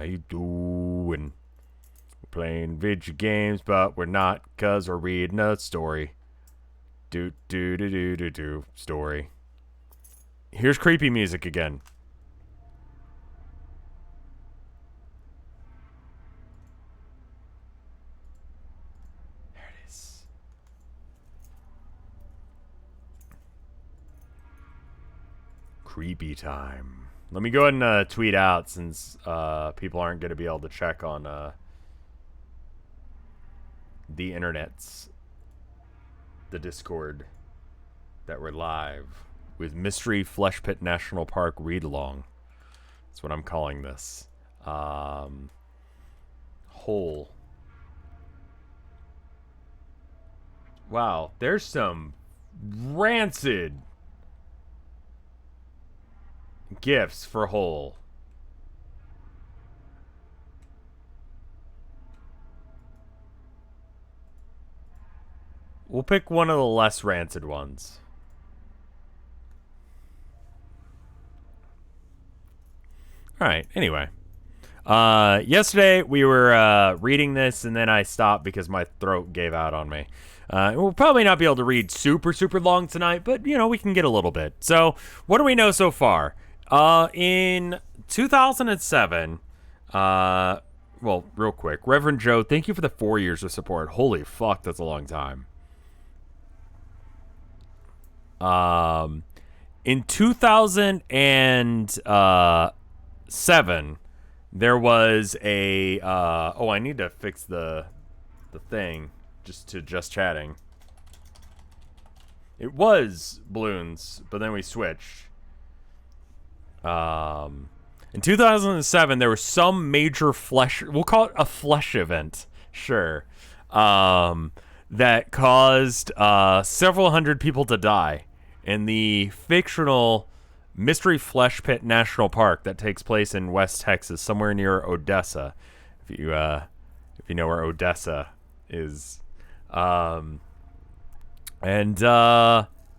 How you doing? We're playing video games, but we're not, cause we're reading a story. Do story. Here's creepy music again. There it is. Creepy time. Let me go ahead and tweet out, since people aren't going to be able to check on the internets, the Discord, that we're live with Mystery Flesh Pit National Park read along. That's what I'm calling this. Hole. Wow, there's some rancid gifts for Hole. We'll pick one of the less rancid ones. Alright, anyway. Yesterday we were reading this, and then I stopped because my throat gave out on me. We'll probably not be able to read super long tonight, but, you know, we can get a little bit. So, what do we know so far? In 2007, well, real quick, Reverend Joe, thank you for the 4 years of support. Holy fuck, that's a long time. In 2007, there was a oh, I need to fix the thing just chatting. It was balloons, but then we switched. In 2007, there was some major flesh, we'll call it a flesh event, sure, that caused several hundred people to die in the fictional Mystery Flesh Pit National Park that takes place in West Texas, somewhere near Odessa. If you know where Odessa is,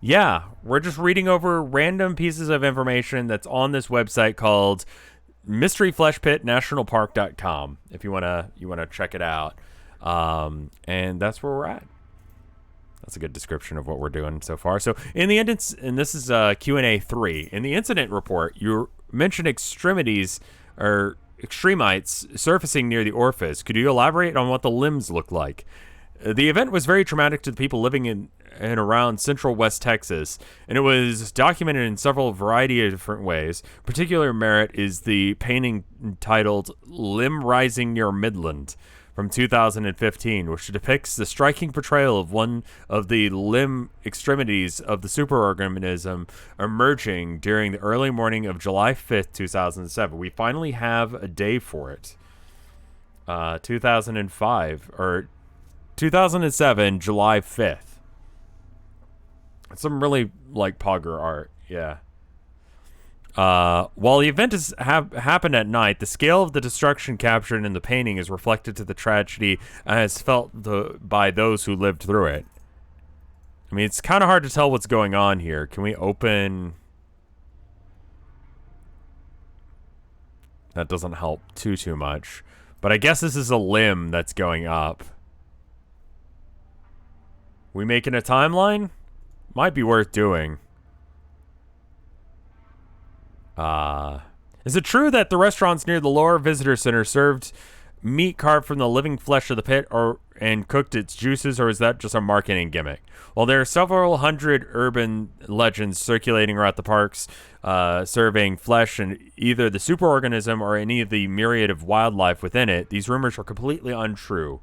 yeah, we're just reading over random pieces of information that's on this website called mysteryfleshpitnationalpark.com. If you wanna check it out, and that's where we're at. That's a good description of what we're doing so far. So in the end, and this is Q&A 3. In the incident report, you mentioned extremities or extremites surfacing near the orifice. Could you elaborate on what the limbs look like? The event was very traumatic to the people living in and around central West Texas, and it was documented in several variety of different ways. Particular merit is the painting titled Limb Rising Near Midland from 2015, which depicts the striking portrayal of one of the limb extremities of the superorganism emerging during the early morning of July 5th, 2007. We finally have a day for it. 2005, or 2007, July 5th. Some really, like, Pogger art, yeah. While the event happened at night, the scale of the destruction captured in the painting is reflected to the tragedy as felt by those who lived through it. I mean, it's kind of hard to tell what's going on here. Can we open... That doesn't help too much. But I guess this is a limb that's going up. We making a timeline? Might be worth doing. Is it true that the restaurants near the lower visitor center served meat carved from the living flesh of the pit and cooked its juices, or is that just a marketing gimmick? Well, there are several hundred urban legends circulating around the parks serving flesh and either the superorganism or any of the myriad of wildlife within it. These rumors are completely untrue.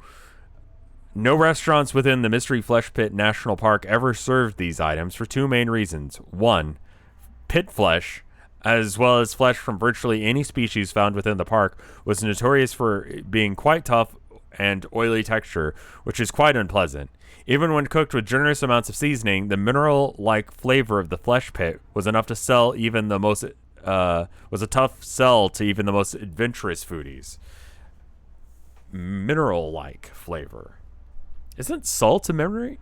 No restaurants within the Mystery Flesh Pit National Park ever served these items for two main reasons. One, pit flesh, as well as flesh from virtually any species found within the park, was notorious for being quite tough and oily texture, which is quite unpleasant. Even when cooked with generous amounts of seasoning, the mineral-like flavor of the flesh pit was enough to sell even the most was a tough sell to even the most adventurous foodies. Mineral-like flavor. Isn't salt a mineral?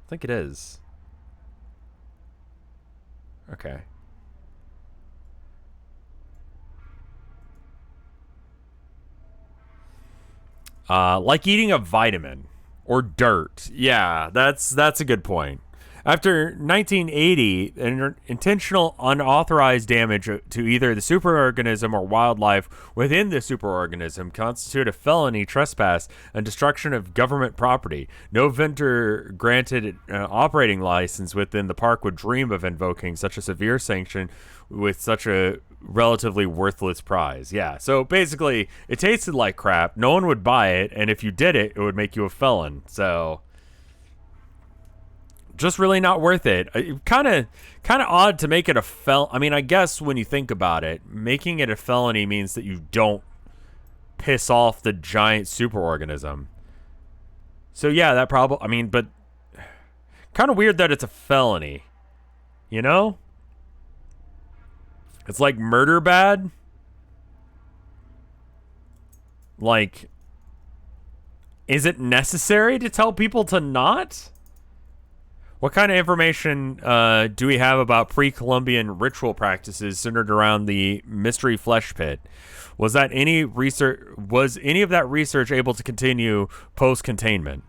I think it is. Okay. Like eating a vitamin or dirt. Yeah, that's a good point. After 1980, intentional unauthorized damage to either the superorganism or wildlife within the superorganism constitute a felony trespass and destruction of government property. No vendor granted an operating license within the park would dream of invoking such a severe sanction with such a relatively worthless prize. Yeah, so basically, it tasted like crap. No one would buy it, and if you did it, it would make you a felon. So just really not worth it. Kind of odd to make it a I mean, I guess when you think about it, making it a felony means that you don't piss off the giant superorganism. So yeah, that probably, I mean, but kind of weird that it's a felony. You know? It's like murder bad. Like, is it necessary to tell people to not? What kind of information do we have about pre-Columbian ritual practices centered around the mystery flesh pit? Was any of that research able to continue post-containment?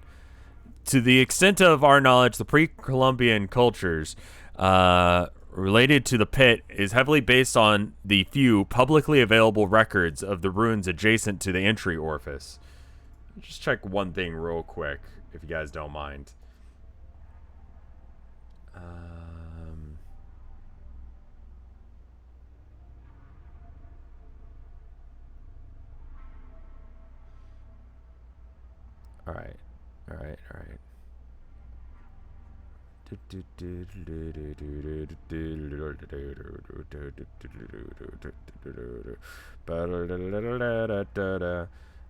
To the extent of our knowledge, the pre-Columbian cultures related to the pit is heavily based on the few publicly available records of the ruins adjacent to the entry orifice. Just check one thing real quick, if you guys don't mind. All right.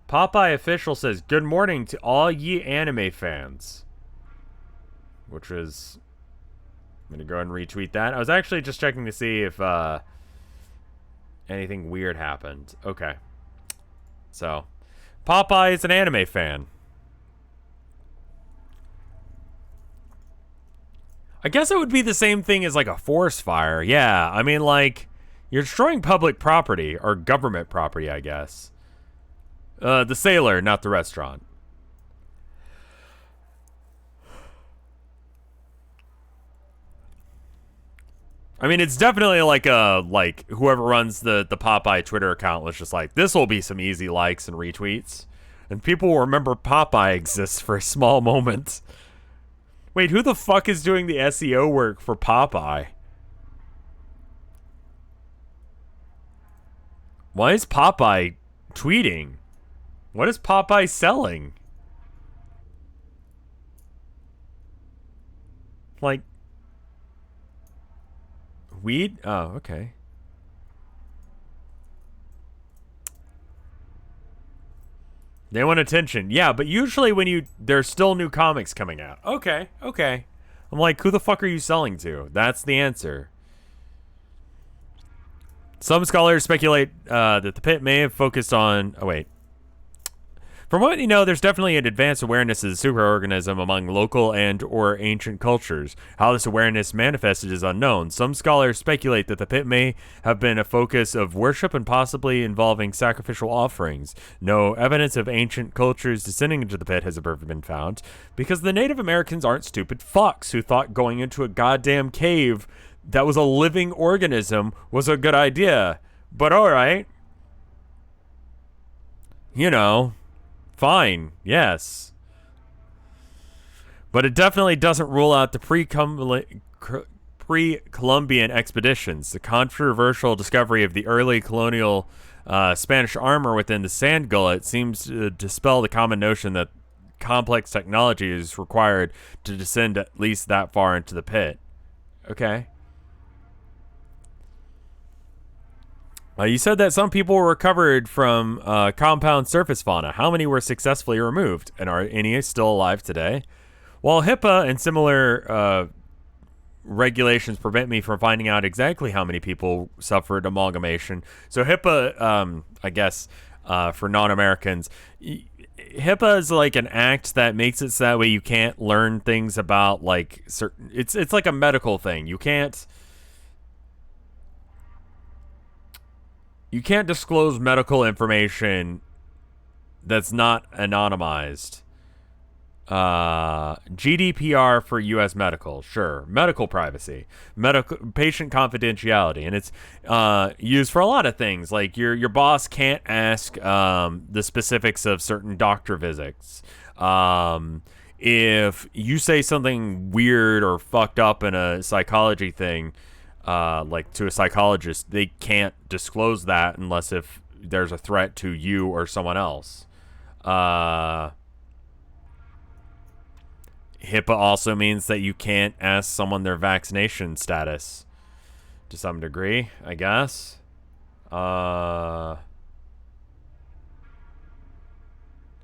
Popeye official says, "Good morning to all ye anime fans," which is, I'm gonna go ahead and retweet that. I was actually just checking to see if anything weird happened. Okay, so Popeye is an anime fan. I guess it would be the same thing as like a forest fire. Yeah, I mean, like, you're destroying public property or government property, I guess. The sailor, not the restaurant. I mean, it's definitely like whoever runs the Popeye Twitter account was just like, this will be some easy likes and retweets, and people will remember Popeye exists for a small moment. Wait, who the fuck is doing the SEO work for Popeye? Why is Popeye tweeting? What is Popeye selling? Like, weed? Oh, okay. They want attention. Yeah, but usually when there's still new comics coming out. Okay. I'm like, who the fuck are you selling to? That's the answer. Some scholars speculate that the pit may have focused on... Oh, wait. From what you know, there's definitely an advanced awareness of the superorganism among local and or ancient cultures. How this awareness manifested is unknown. Some scholars speculate that the pit may have been a focus of worship and possibly involving sacrificial offerings. No evidence of ancient cultures descending into the pit has ever been found, because the Native Americans aren't stupid fucks who thought going into a goddamn cave that was a living organism was a good idea. But alright. You know... Fine, yes. But it definitely doesn't rule out the pre-Columbian expeditions. The controversial discovery of the early colonial Spanish armor within the sand gullet seems to dispel the common notion that complex technology is required to descend at least that far into the pit. Okay. You said that some people were recovered from compound surface fauna. How many were successfully removed? And are any still alive today? While HIPAA and similar regulations prevent me from finding out exactly how many people suffered amalgamation. So HIPAA, I guess, for non-Americans, HIPAA is like an act that makes it so that way you can't learn things about like certain... It's like a medical thing. You can't disclose medical information that's not anonymized. GDPR for U.S. medical, sure. Medical privacy, medical patient confidentiality, and it's used for a lot of things. Like your boss can't ask the specifics of certain doctor visits. If you say something weird or fucked up in a psychology thing, like to a psychologist, they can't disclose that unless if there's a threat to you or someone else. HIPAA also means that you can't ask someone their vaccination status to some degree, I guess.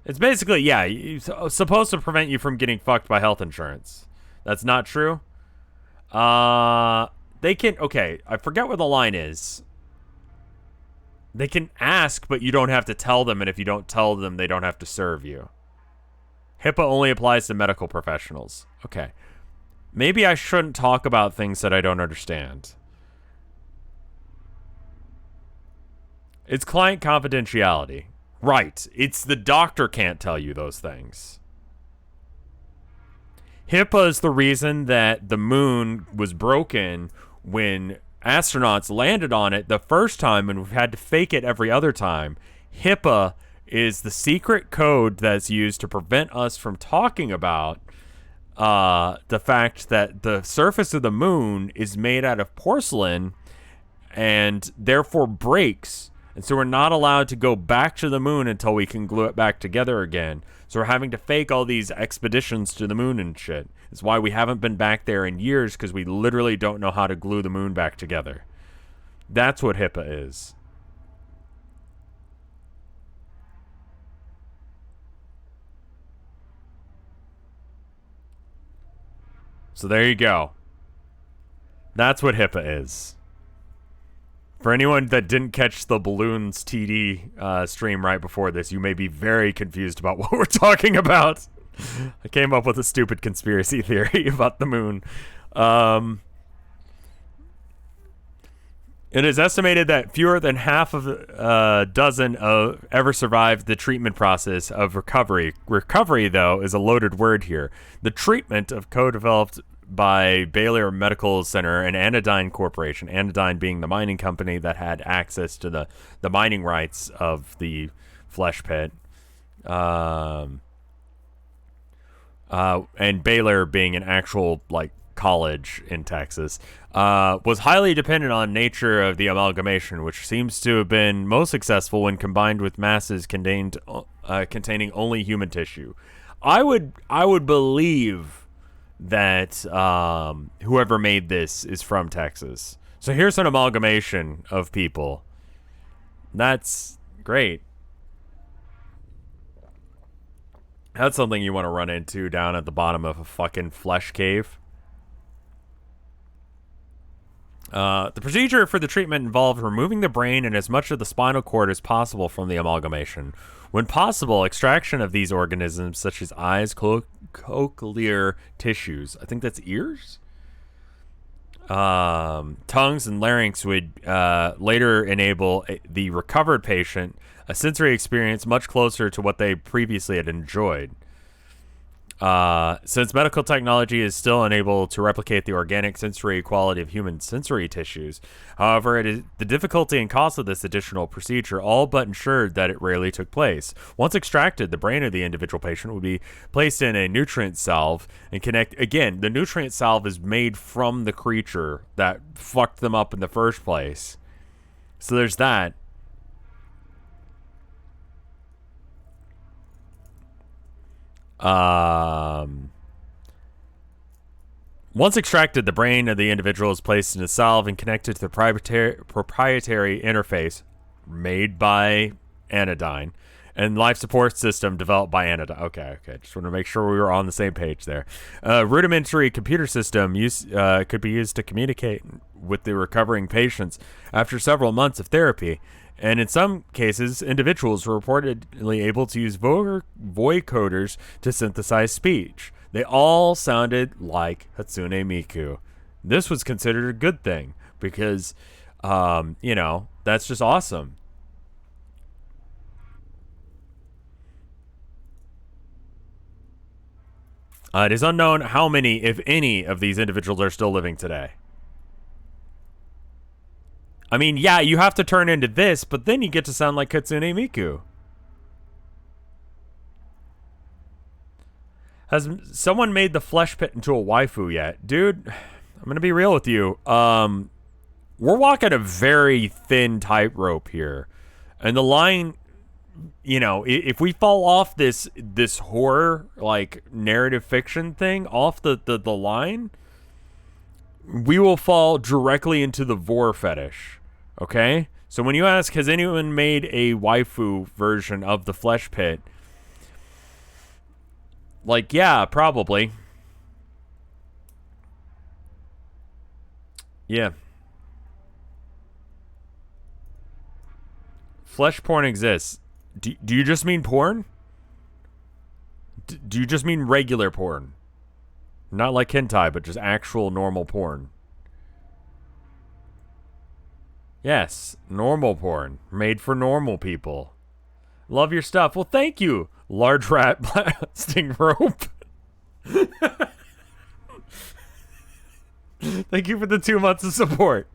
It's basically, yeah, it's supposed to prevent you from getting fucked by health insurance. That's not true. They can, okay, I forget what the line is. They can ask, but you don't have to tell them, and if you don't tell them, they don't have to serve you. HIPAA only applies to medical professionals. Okay. Maybe I shouldn't talk about things that I don't understand. It's client confidentiality. Right. It's the doctor can't tell you those things. HIPAA is the reason that the moon was broken when astronauts landed on it the first time, and we've had to fake it every other time. HIPAA is the secret code that's used to prevent us from talking about the fact that the surface of the moon is made out of porcelain and therefore breaks. And so we're not allowed to go back to the moon until we can glue it back together again. So we're having to fake all these expeditions to the moon and shit. It's why we haven't been back there in years, because we literally don't know how to glue the moon back together. That's what HIPAA is. So there you go. That's what HIPAA is. For anyone that didn't catch the balloons TD stream right before this, you may be very confused about what we're talking about. I came up with a stupid conspiracy theory about the moon. It is estimated that fewer than half of a dozen ever survived the treatment process of recovery. Recovery, though, is a loaded word here. The treatment of co-developed by Baylor Medical Center and Anodyne Corporation, Anodyne being the mining company that had access to the mining rights of the flesh pit, and Baylor being an actual like college in Texas, was highly dependent on nature of the amalgamation, which seems to have been most successful when combined with masses containing only human tissue. I would believe that whoever made this is from Texas. So here's an amalgamation of people. That's great. That's something you want to run into down at the bottom of a fucking flesh cave. The procedure for the treatment involved removing the brain and as much of the spinal cord as possible from the amalgamation. When possible, extraction of these organisms, such as eyes, cochlear tissues, I think that's ears, tongues, and larynx, would later enable the recovered patient a sensory experience much closer to what they previously had enjoyed. Since medical technology is still unable to replicate the organic sensory quality of human sensory tissues, however, it is the difficulty and cost of this additional procedure all but ensured that it rarely took place. Once extracted, the brain of the individual patient would be placed in a nutrient salve and connect. Again, the nutrient salve is made from the creature that fucked them up in the first place. So there's that. Once extracted, the brain of the individual is placed in a salve and connected to the proprietary interface made by Anodyne and life support system developed by Anodyne. Okay. Just want to make sure we were on the same page there. Rudimentary computer system could be used to communicate with the recovering patients after several months of therapy. And in some cases, individuals were reportedly able to use vocoders to synthesize speech. They all sounded like Hatsune Miku. This was considered a good thing because, that's just awesome. It is unknown how many, if any, of these individuals are still living today. I mean, yeah, you have to turn into this, but then you get to sound like Kitsune Miku. Has someone made the flesh pit into a waifu yet? Dude, I'm going to be real with you. We're walking a very thin tightrope here. And the line, you know, if we fall off this horror, like, narrative fiction thing, off the line, we will fall directly into the vor fetish. Okay? So when you ask, has anyone made a waifu version of the flesh pit? Like, yeah, probably. Yeah. Flesh porn exists. Do you just mean porn? Do you just mean regular porn? Not like hentai, but just actual normal porn. Yes, normal porn. Made for normal people. Love your stuff. Well, thank you, large rat blasting rope. Thank you for the 2 months of support.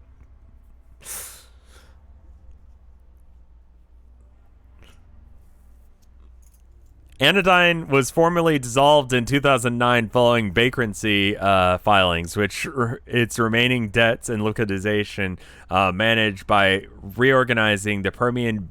Anodyne was formally dissolved in 2009 following bankruptcy filings, which its remaining debts and liquidation managed by reorganizing the Permian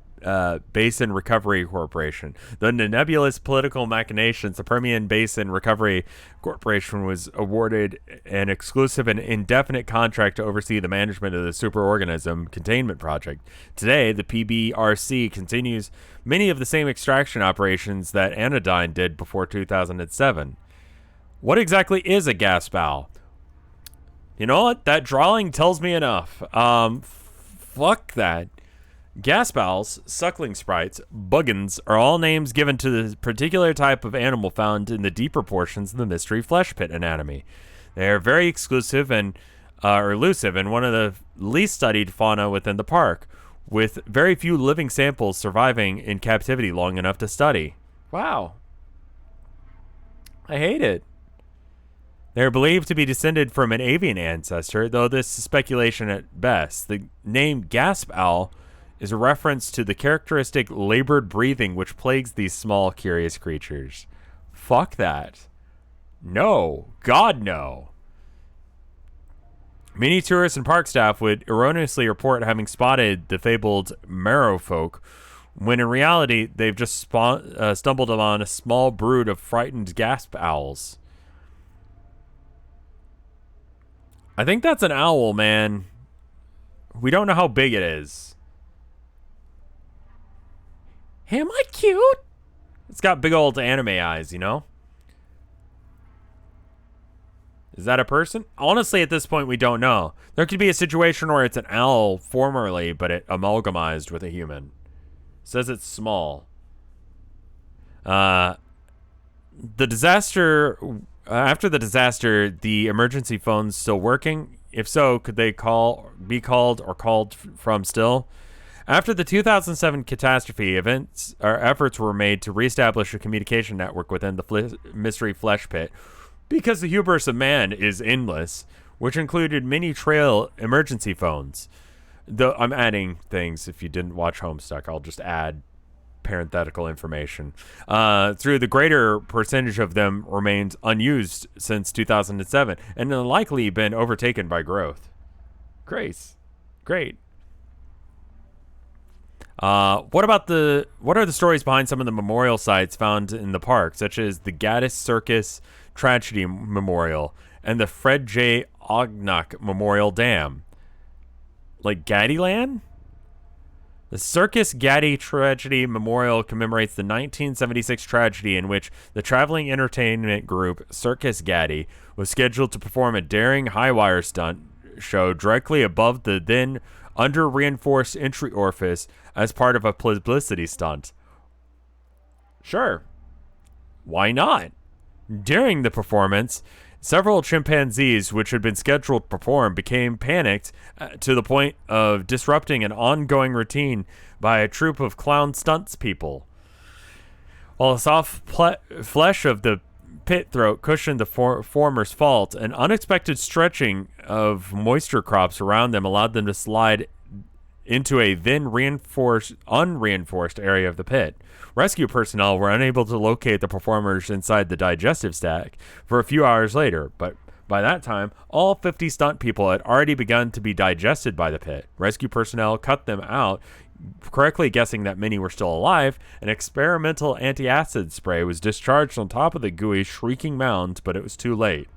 Basin Recovery Corporation. The nebulous political machinations, the Permian Basin Recovery Corporation was awarded an exclusive and indefinite contract to oversee the management of the superorganism containment project. Today, the PBRC continues many of the same extraction operations that Anodyne did before 2007. What exactly is a gas bowl? You know what? That drawing tells me enough. Fuck that. Gas bowls, suckling sprites, buggins are all names given to the particular type of animal found in the deeper portions of the mystery flesh pit anatomy. They are very exclusive and elusive and one of the least studied fauna within the park, with very few living samples surviving in captivity long enough to study. Wow. I hate it. They are believed to be descended from an avian ancestor, though this is speculation at best. The name gasp owl is a reference to the characteristic labored breathing which plagues these small, curious creatures. Fuck that. No. God, no. Many tourists and park staff would erroneously report having spotted the fabled merrowfolk, when in reality, they've just stumbled upon a small brood of frightened gasp owls. I think that's an owl, man. We don't know how big it is. Am I cute? It's got big old anime eyes, you know? Is that a person? Honestly, at this point, we don't know. There could be a situation where it's an owl formerly, but it amalgamized with a human. It says it's small. The disaster... after the disaster, the emergency phone's still working? If so, could they be called from still? After the 2007 catastrophe, efforts were made to reestablish a communication network within the mystery flesh pit, because the hubris of man is endless, which included many trail emergency phones. Though I'm adding things. If you didn't watch Homestuck, I'll just add parenthetical information. Through the greater percentage of them remains unused since 2007, and likely been overtaken by growth. Great. What are the stories behind some of the memorial sites found in the park, such as the Gaddis Circus Tragedy Memorial and the Fred J. Ognock Memorial Dam? Like Gaddyland? The Circus Gaddy Tragedy Memorial commemorates the 1976 tragedy in which the traveling entertainment group Circus Gaddy was scheduled to perform a daring high-wire stunt show directly above the then under-reinforced entry orifice as part of a publicity stunt. Sure. Why not? During the performance, several chimpanzees, which had been scheduled to perform, became panicked to the point of disrupting an ongoing routine by a troupe of clown stunts people. While the soft flesh of the pit throat cushioned the former's fault. An unexpected stretching of moisture crops around them allowed them to slide into a then unreinforced area of the pit. Rescue personnel were unable to locate the performers inside the digestive stack for a few hours later, but by that time, all 50 stunt people had already begun to be digested by the pit. Rescue personnel cut them out, correctly guessing that many were still alive. An experimental antacid spray was discharged on top of the gooey, shrieking mounds, but it was too late.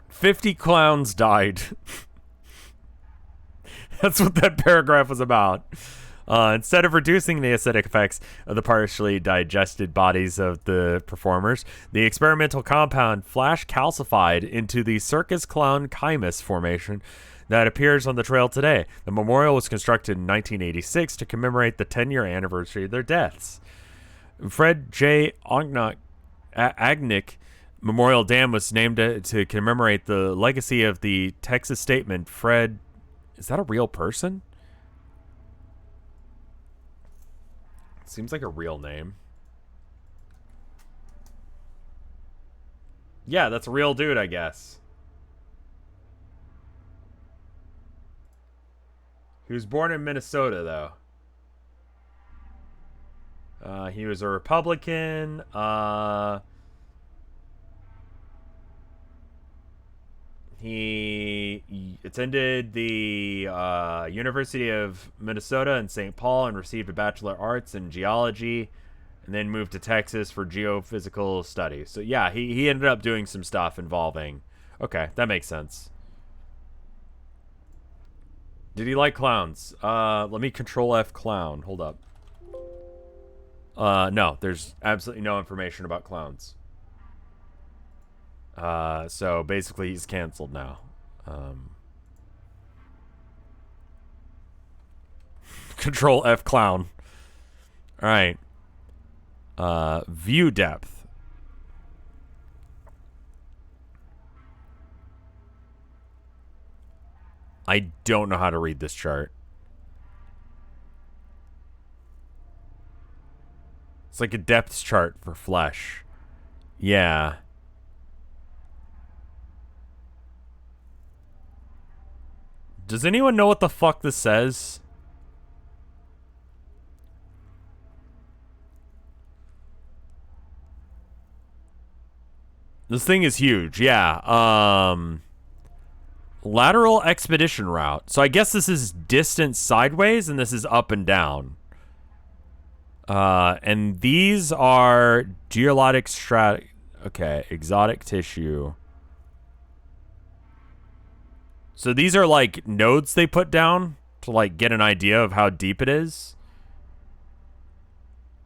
50 clowns died. That's what that paragraph was about. Instead of reducing the acidic effects of the partially digested bodies of the performers, the experimental compound flash calcified into the Circus clown chymus formation that appears on the trail today. The memorial was constructed in 1986 to commemorate the 10-year anniversary of their deaths. Fred J. Agnick Memorial Dam was named to commemorate the legacy of the Texas statement. Fred, is that a real person? Seems like a real name. Yeah, that's a real dude, I guess. He was born in Minnesota, though. He was a Republican. He attended the University of Minnesota in St. Paul and received a Bachelor of Arts in Geology, and then moved to Texas for geophysical studies. So yeah, he ended up doing some stuff involving... Okay, that makes sense. Did he like clowns? Let me Control F clown. Hold up. No, there's absolutely no information about clowns. So basically he's canceled now. Control F clown. All right. View depth. I don't know how to read this chart. It's like a depth chart for flesh. Yeah. Does anyone know what the fuck this says? This thing is huge. Yeah. Lateral expedition route. So I guess this is distance sideways and this is up and down. And these are geologic strat... Okay, exotic tissue. So these are like nodes they put down to like get an idea of how deep it is.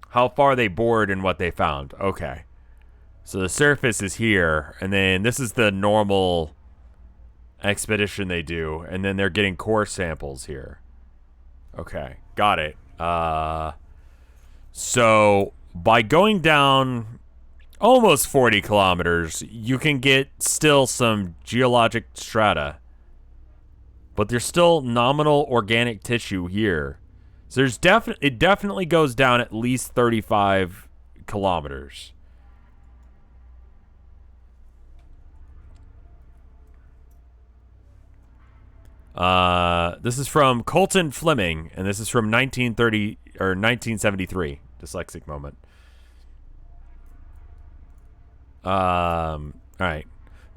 How far they bored and what they found. Okay. So the surface is here, and then this is the normal expedition they do, and then they're getting core samples here. Okay, got it. So by going down almost 40 kilometers, you can get still some geologic strata. But there's still nominal organic tissue here. So there's it definitely goes down at least 35 kilometers. This is from Colton Fleming, and this is from 1930 or 1973. Dyslexic moment. All right.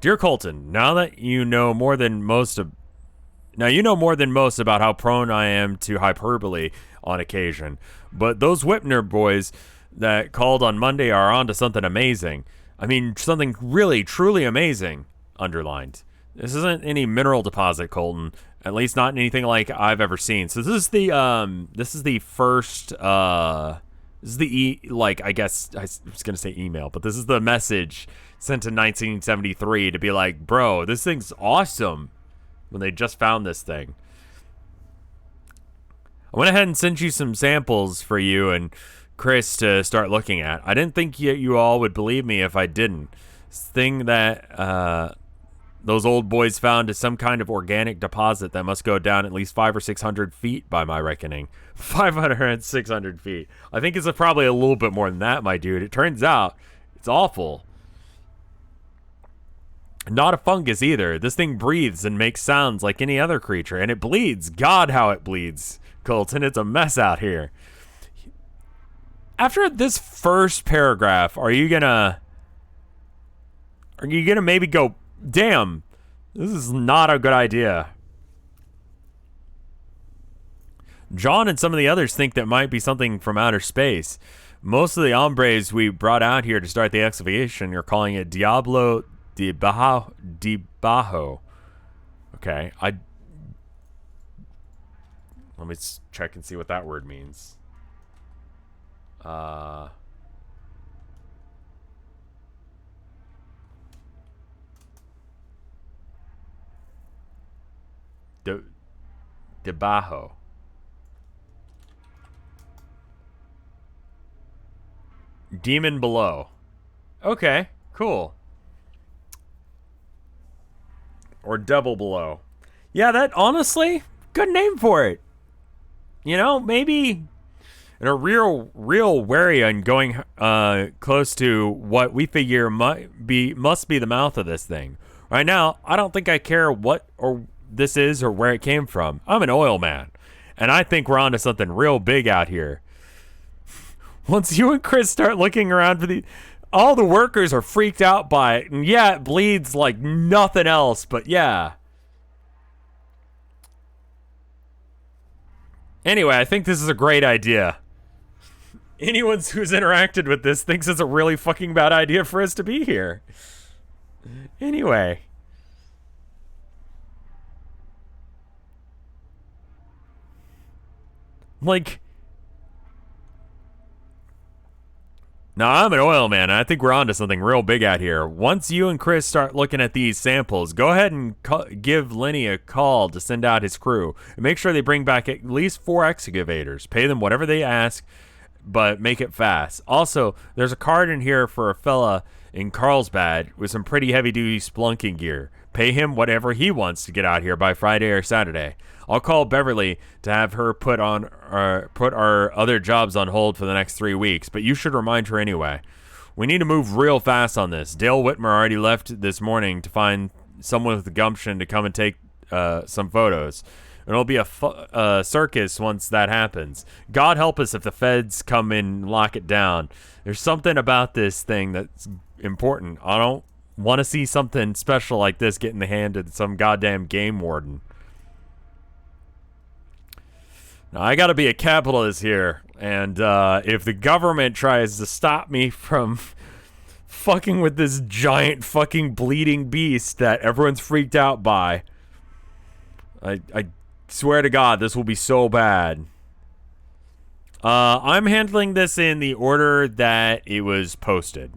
Dear Colton, now you know more than most about how prone I am to hyperbole on occasion. But those Whitner boys that called on Monday are onto something amazing. I mean, something really, truly amazing, underlined. This isn't any mineral deposit, Colton. At least not anything like I've ever seen. So this is the first, I guess, I was going to say email, but this is the message sent in 1973 to be like, bro, this thing's awesome. When they just found this thing. I went ahead and sent you some samples for you and Chris to start looking at. I didn't think you all would believe me if I didn't. This thing that those old boys found some kind of organic deposit that must go down at least 500 or 600 feet by my reckoning. 500 and 600 feet. I think it's probably a little bit more than that, my dude. It turns out it's awful. Not a fungus either. This thing breathes and makes sounds like any other creature, and it bleeds. God, how it bleeds, Colton. It's a mess out here. After this first paragraph, are you gonna maybe go, damn, this is not a good idea? John and some of the others think that might be something from outer space. Most of the hombres we brought out here to start the excavation are calling it Diablo de Bajo. Okay, let me check and see what that word means. Debajo. Demon below. Okay, cool. Or devil below. Yeah, that, honestly, good name for it. You know, maybe in a real wary on going close to what we figure must be the mouth of this thing. Right now, I don't think I care what or this is or where it came from. I'm an oil man, and I think we're onto something real big out here. Once you and Chris start looking around for all the workers are freaked out by it, and yeah, it bleeds like nothing else, but yeah. Anyway, I think this is a great idea. Anyone who's interacted with this thinks it's a really fucking bad idea for us to be here. Anyway. Like, now, I'm an oil man, and I think we're onto something real big out here. Once you and Chris start looking at these samples, go ahead and give Lenny a call to send out his crew. And make sure they bring back at least 4 excavators. Pay them whatever they ask, but make it fast. Also, there's a card in here for a fella in Carlsbad with some pretty heavy-duty splunking gear. Pay him whatever he wants to get out here by Friday or Saturday. I'll call Beverly to have her put our other jobs on hold for the next 3 weeks, but you should remind her anyway. We need to move real fast on this. Dale Whitmer already left this morning to find someone with the gumption to come and take some photos. And it'll be a circus once that happens. God help us if the feds come in and lock it down. There's something about this thing that's important. I don't want to see something special like this get in the hand of some goddamn game warden. Now, I gotta be a capitalist here, and if the government tries to stop me from fucking with this giant fucking bleeding beast that everyone's freaked out by, I swear to God, this will be so bad. I'm handling this in the order that it was posted.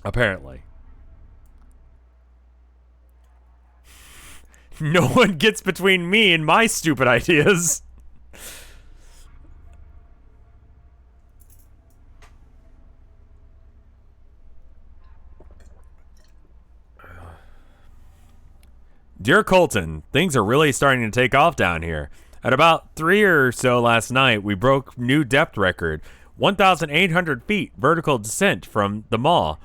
Apparently. No one gets between me and my stupid ideas. Dear Colton, things are really starting to take off down here. At about 3 or so last night, we broke new depth record. 1,800 feet vertical descent from the mall.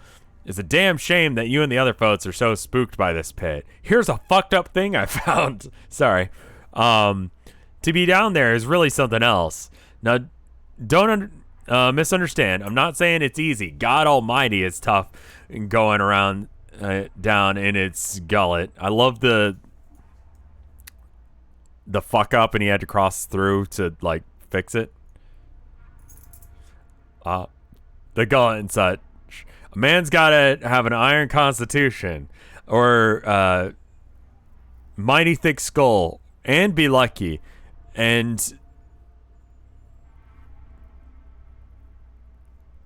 It's a damn shame that you and the other folks are so spooked by this pit. Here's a fucked up thing I found. Sorry. To be down there is really something else. Now, don't misunderstand. I'm not saying it's easy. God almighty, it's tough going around down in its gullet. I love the fuck up and he had to cross through to, like, fix it. The gullet and such. A man's gotta have an iron constitution or mighty thick skull and be lucky and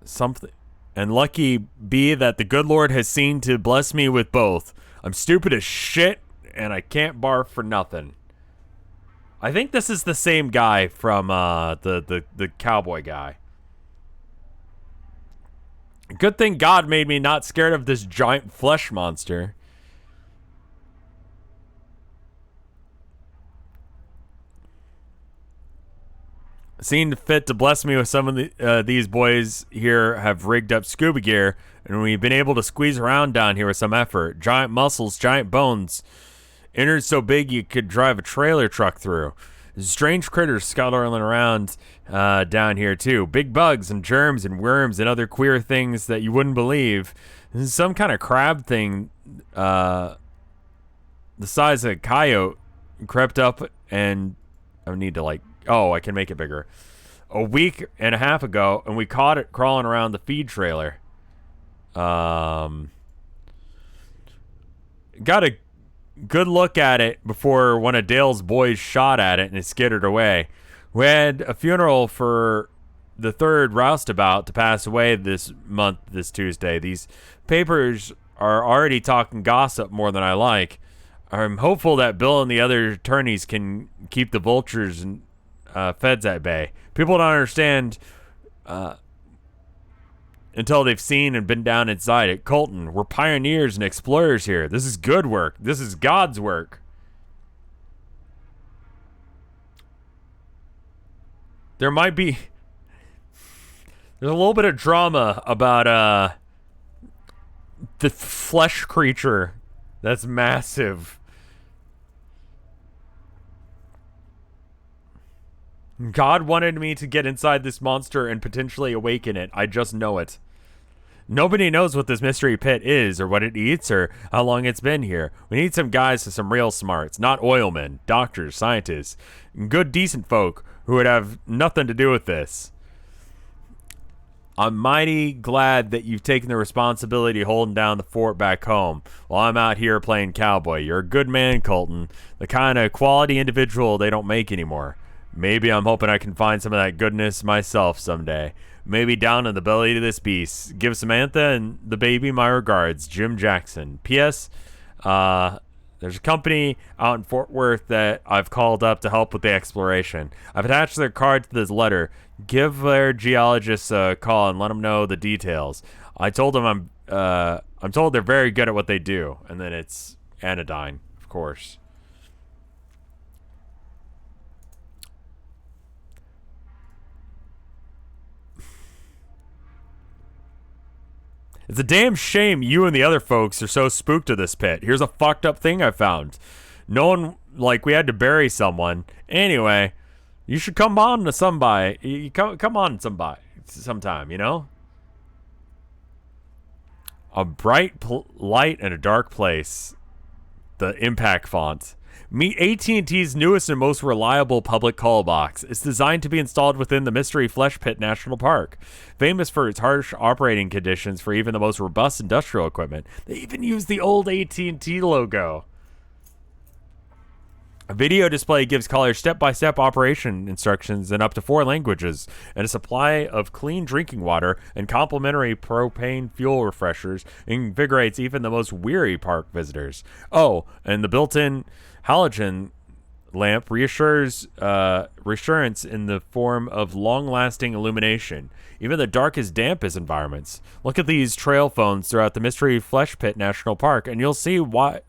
something, and lucky be that the good Lord has seen to bless me with both. I'm stupid as shit and I can't barf for nothing. I think this is the same guy from the cowboy guy. Good thing God made me not scared of this giant flesh monster. seen fit to bless me with some of these boys here have rigged up scuba gear, and we've been able to squeeze around down here with some effort. Giant muscles, giant bones, innards so big you could drive a trailer truck through. Strange critters scuttling around down here too. Big bugs and germs and worms and other queer things that you wouldn't believe. This is some kind of crab thing the size of a coyote crept up, and I need to I can make it bigger. A week and a half ago, and we caught it crawling around the feed trailer. Got a good look at it before one of Dale's boys shot at it and it skittered away. We had a funeral for the third roustabout to pass away this Tuesday. These papers are already talking gossip more than I like. I'm hopeful that Bill and the other attorneys can keep the vultures and feds at bay. People don't understand until they've seen and been down inside it. Colton, we're pioneers and explorers here. This is good work. This is God's work. There's a little bit of drama about the flesh creature that's massive. God wanted me to get inside this monster and potentially awaken it. I just know it. Nobody knows what this mystery pit is or what it eats or how long it's been here. We need some guys with some real smarts, not oilmen, doctors, scientists, good decent folk who would have nothing to do with this. I'm mighty glad that you've taken the responsibility holding down the fort back home while I'm out here playing cowboy. You're a good man, Colton, the kind of quality individual they don't make anymore. Maybe I'm hoping I can find some of that goodness myself someday. Maybe down in the belly of this beast. Give Samantha and the baby my regards. Jim Jackson. P.S. There's a company out in Fort Worth that I've called up to help with the exploration. I've attached their card to this letter. Give their geologists a call and let them know the details. I told them I'm told they're very good at what they do. And then it's Anodyne, of course. It's a damn shame you and the other folks are so spooked of this pit. Here's a fucked up thing I found. No one, we had to bury someone. Anyway, you should come on to somebody. You come on somebody sometime, you know? A bright light in a dark place. The impact font. Meet AT&T's newest and most reliable public call box. It's designed to be installed within the Mystery Flesh Pit National Park. Famous for its harsh operating conditions for even the most robust industrial equipment. They even use the old AT&T logo. A video display gives callers step-by-step operation instructions in up to 4 languages, and a supply of clean drinking water and complimentary propane fuel refreshers invigorates even the most weary park visitors. Oh, and the built-in halogen lamp reassurance in the form of long-lasting illumination, even the darkest, dampest environments. Look at these trail phones throughout the Mystery Flesh Pit National Park, and you'll see why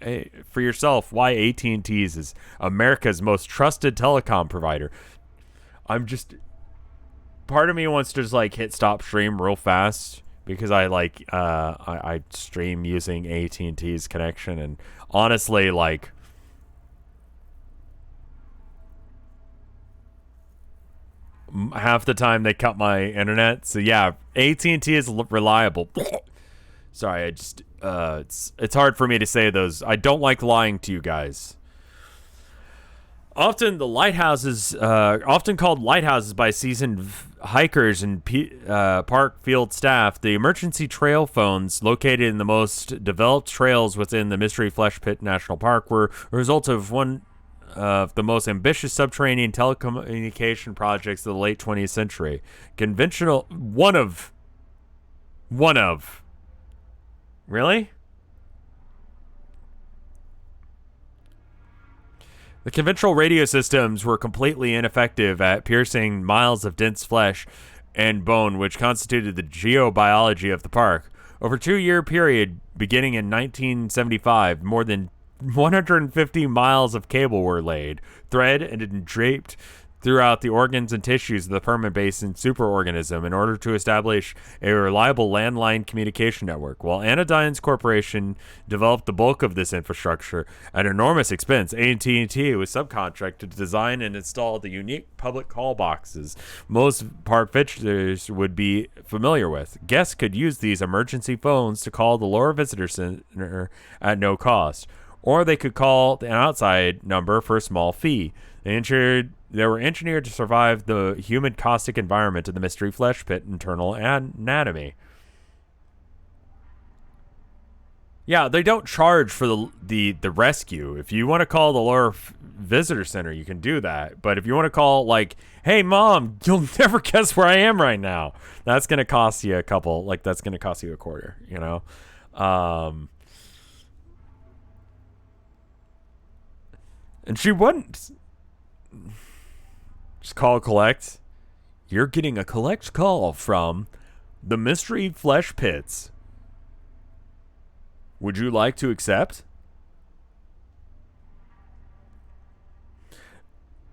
for yourself why AT&T is America's most trusted telecom provider. Part of me wants to just hit stop stream real fast because I stream using AT&T's connection, and honestly, half the time they cut my internet. So yeah, AT&T is reliable. Sorry, I just it's hard for me to say those. I don't like lying to you guys. Often the lighthouses, often called lighthouses by seasoned hikers and park field staff, the emergency trail phones located in the most developed trails within the Mystery Flesh Pit National Park were a result of one of the most ambitious subterranean telecommunication projects of the late 20th century. One of. Really? The conventional radio systems were completely ineffective at piercing miles of dense flesh and bone, which constituted the geobiology of the park. Over a 2-year period, beginning in 1975, more than 150 miles of cable were laid, thread, and draped throughout the organs and tissues of the permanent basin superorganism in order to establish a reliable landline communication network. While Anodyne's corporation developed the bulk of this infrastructure at enormous expense, AT&T was subcontracted to design and install the unique public call boxes most park visitors would be familiar with. Guests could use these emergency phones to call the lower visitor center at no cost, or they could call an outside number for a small fee. They were engineered to survive the humid caustic environment of the mystery flesh pit internal anatomy. Yeah, they don't charge for the rescue. If you want to call the lower visitor center, you can do that. But if you want to call, like, hey, Mom, you'll never guess where I am right now, that's going to cost you that's going to cost you a quarter, you know? And she wouldn't just call collect. You're getting a collect call from the mystery flesh pits. Would you like to accept?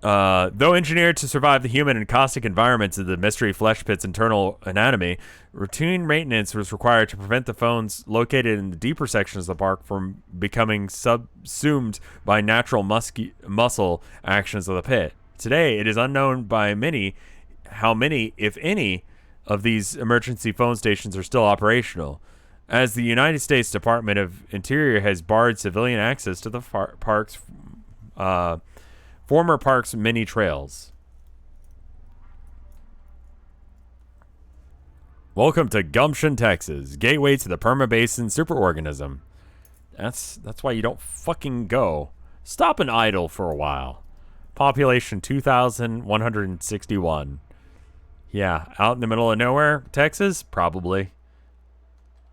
Though engineered to survive the humid and caustic environments of the mystery flesh pit's internal anatomy, routine maintenance was required to prevent the phones located in the deeper sections of the park from becoming subsumed by natural muscle actions of the pit. Today, it is unknown by many how many, if any, of these emergency phone stations are still operational, as the United States Department of Interior has barred civilian access to the park's former park's many trails. Welcome to Gumption, Texas, gateway to the permabasin superorganism. That's why you don't fucking go. Stop and idle for a while. Population 2,161. Yeah, out in the middle of nowhere, Texas? Probably.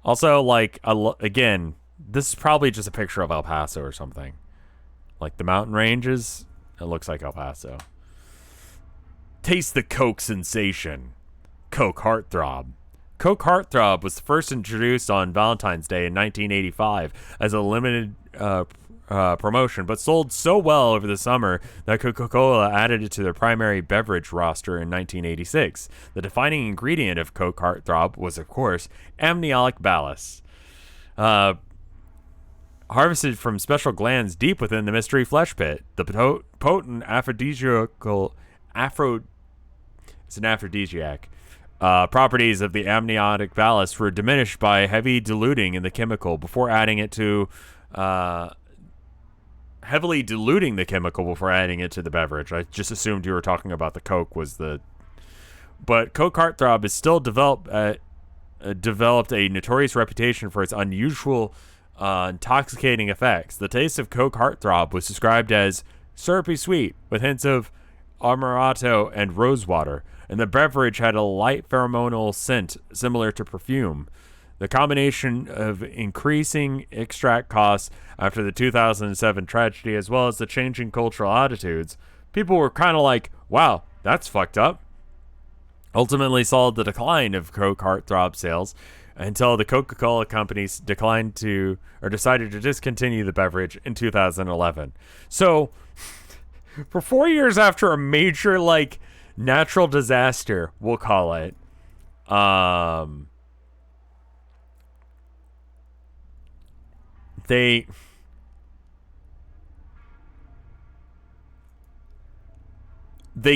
Also, like, again, this is probably just a picture of El Paso or something. Like the mountain ranges, it looks like El Paso. Taste the Coke sensation. Coke Heartthrob. Coke Heartthrob was first introduced on Valentine's Day in 1985 as a limited promotion, but sold so well over the summer that Coca-Cola added it to their primary beverage roster in 1986. The defining ingredient of Coke Heartthrob was, of course, amniotic ballast, harvested from special glands deep within the mystery flesh pit. The potent aphrodisiac properties of the amniotic ballast were diminished by heavy diluting in the chemical before adding it to heavily diluting the chemical before adding it to the beverage. I just assumed you were talking about the Coke but Coke Heartthrob is still developed a notorious reputation for its unusual intoxicating effects. The taste of Coke Heartthrob was described as syrupy sweet with hints of amaretto and rosewater, and the beverage had a light pheromonal scent similar to perfume. The combination of increasing extract costs after the 2007 tragedy, as well as the changing cultural attitudes, people were kind of like, wow, that's fucked up, ultimately saw the decline of Coke Heartthrob sales until the Coca-Cola companies decided to discontinue the beverage in 2011. So, for 4 years after a major, like, natural disaster, we'll call it, they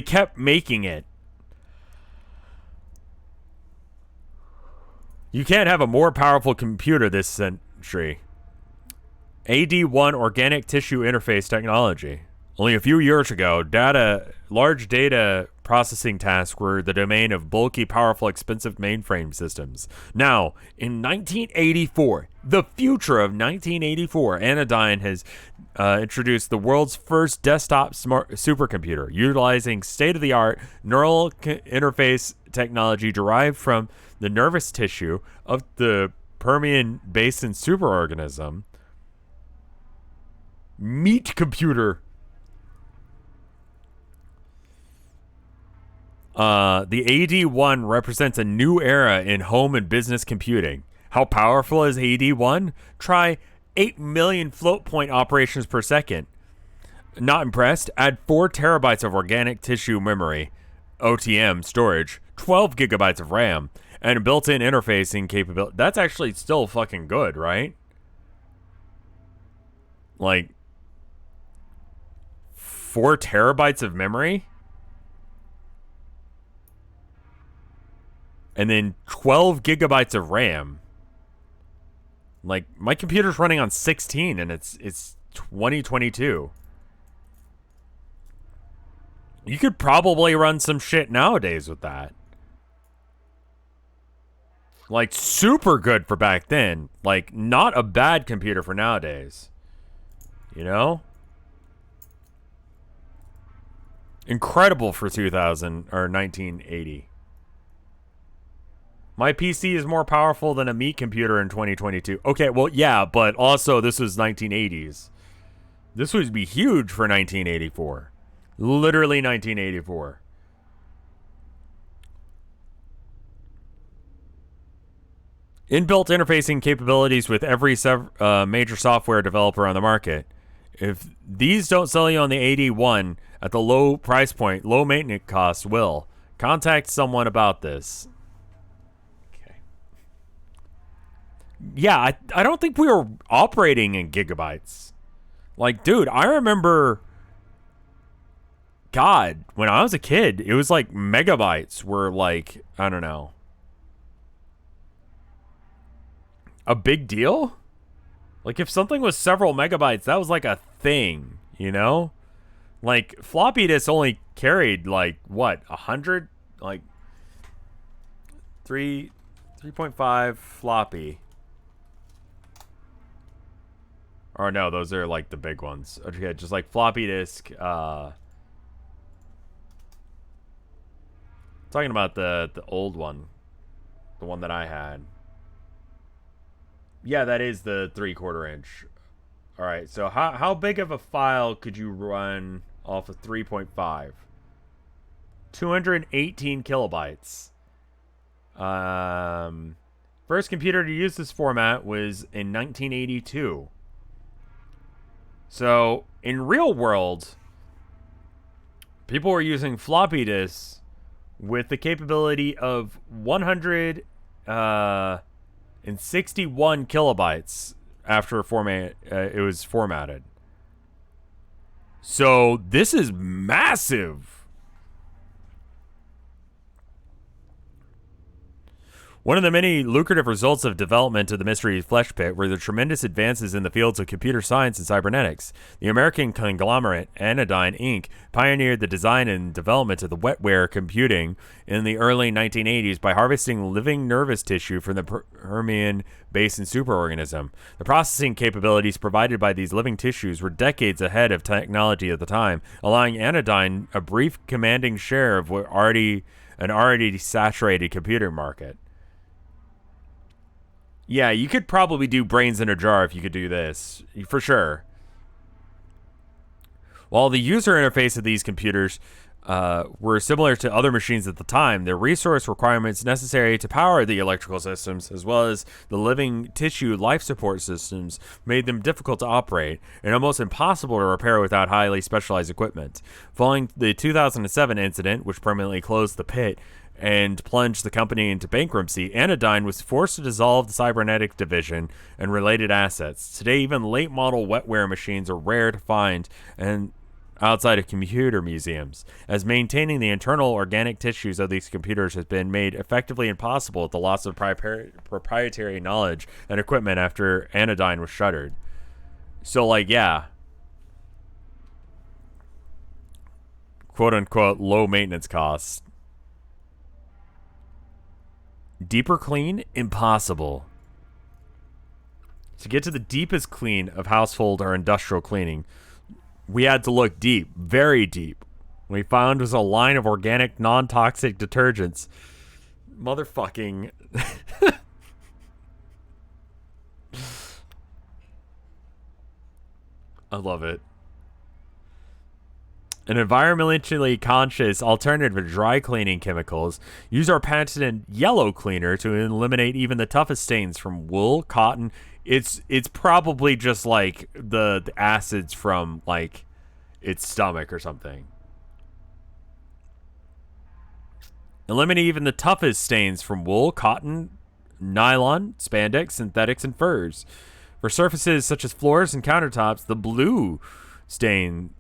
kept making it. You can't have a more powerful computer this century. AD1 organic tissue interface technology. Only a few years ago, large data processing tasks were the domain of bulky, powerful, expensive mainframe systems. Now, in 1984, the future of 1984, Anodyne has introduced the world's first desktop smart supercomputer, utilizing state-of-the-art neural interface technology derived from the nervous tissue of the Permian Basin superorganism. Meat computer. The AD1 represents a new era in home and business computing. How powerful is AD1? Try 8 million float point operations per second. Not impressed? Add 4 terabytes of organic tissue memory, OTM storage, 12 gigabytes of RAM, and a built-in interfacing capability. That's actually still fucking good, right? Like 4 terabytes of memory? And then 12 gigabytes of RAM. Like, my computer's running on 16 and it's 2022. You could probably run some shit nowadays with that. Like, super good for back then. Like, not a bad computer for nowadays. You know? Incredible for 2000 or 1980. My PC is more powerful than a meat computer in 2022. Okay, well, yeah, but also this was 1980s. This would be huge for 1984. Literally 1984. Inbuilt interfacing capabilities with every major software developer on the market. If these don't sell you on the 81 at the low price point, low maintenance cost will. Contact someone about this. Yeah, I don't think we were operating in gigabytes. Like, dude, I remember, God, when I was a kid, it was like megabytes were like, I don't know, a big deal. Like, if something was several megabytes, that was like a thing, you know? Like, floppy disk only carried like, what, 100? Like, 3.5 floppy. Or no, those are like the big ones. Okay, just like floppy disk. Talking about the old one, the one that I had. Yeah, that is the 3/4 inch. All right, so how big of a file could you run off of 3.5? 218 kilobytes. First computer to use this format was in 1982. So, in real world, people were using floppy disks with the capability of 161 kilobytes after it was formatted. So, this is massive. One of the many lucrative results of development of the Mystery Flesh Pit were the tremendous advances in the fields of computer science and cybernetics. The American conglomerate Anodyne, Inc. pioneered the design and development of the Wetware Computing in the early 1980s by harvesting living nervous tissue from the Permian Basin superorganism. The processing capabilities provided by these living tissues were decades ahead of technology at the time, allowing Anodyne a brief commanding share of an already saturated computer market. Yeah, you could probably do brains in a jar if you could do this, for sure. While the user interface of these computers were similar to other machines at the time, the resource requirements necessary to power the electrical systems, as well as the living tissue life support systems, made them difficult to operate and almost impossible to repair without highly specialized equipment. Following the 2007 incident, which permanently closed the pit and plunged the company into bankruptcy, Anodyne was forced to dissolve the cybernetic division and related assets. Today, even late-model wetware machines are rare to find and outside of computer museums, as maintaining the internal organic tissues of these computers has been made effectively impossible with the loss of proprietary knowledge and equipment after Anodyne was shuttered. So, like, yeah. Quote-unquote low maintenance costs. Deeper clean? Impossible. To get to the deepest clean of household or industrial cleaning, we had to look deep, very deep. What we found was a line of organic, non-toxic detergents. Motherfucking... I love it. An environmentally conscious alternative to dry cleaning chemicals, use our patented yellow cleaner to eliminate even the toughest stains from wool, cotton. It's probably just like the acids from, like, its stomach or something. Eliminate even the toughest stains from wool, cotton, nylon, spandex, synthetics, and furs. For surfaces such as floors and countertops, the blue stain,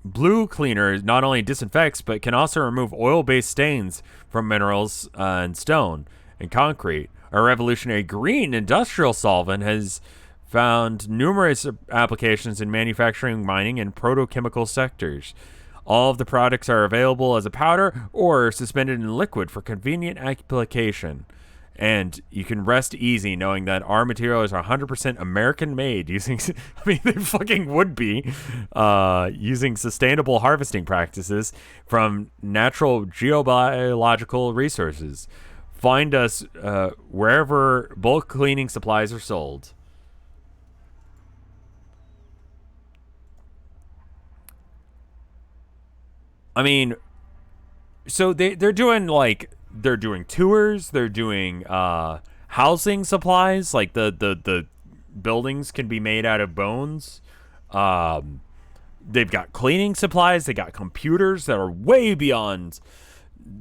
blue cleaner not only disinfects, but can also remove oil-based stains from minerals and stone and concrete. Our revolutionary green industrial solvent has found numerous applications in manufacturing, mining, and protochemical sectors. All of the products are available as a powder or suspended in liquid for convenient application. And you can rest easy knowing that our materials are 100% American made using, I mean, they fucking would be, using sustainable harvesting practices from natural geobiological resources. Find us wherever bulk cleaning supplies are sold. I mean, so they're doing tours, they're doing housing supplies, like the buildings can be made out of bones. They've got cleaning supplies, they got computers that are way beyond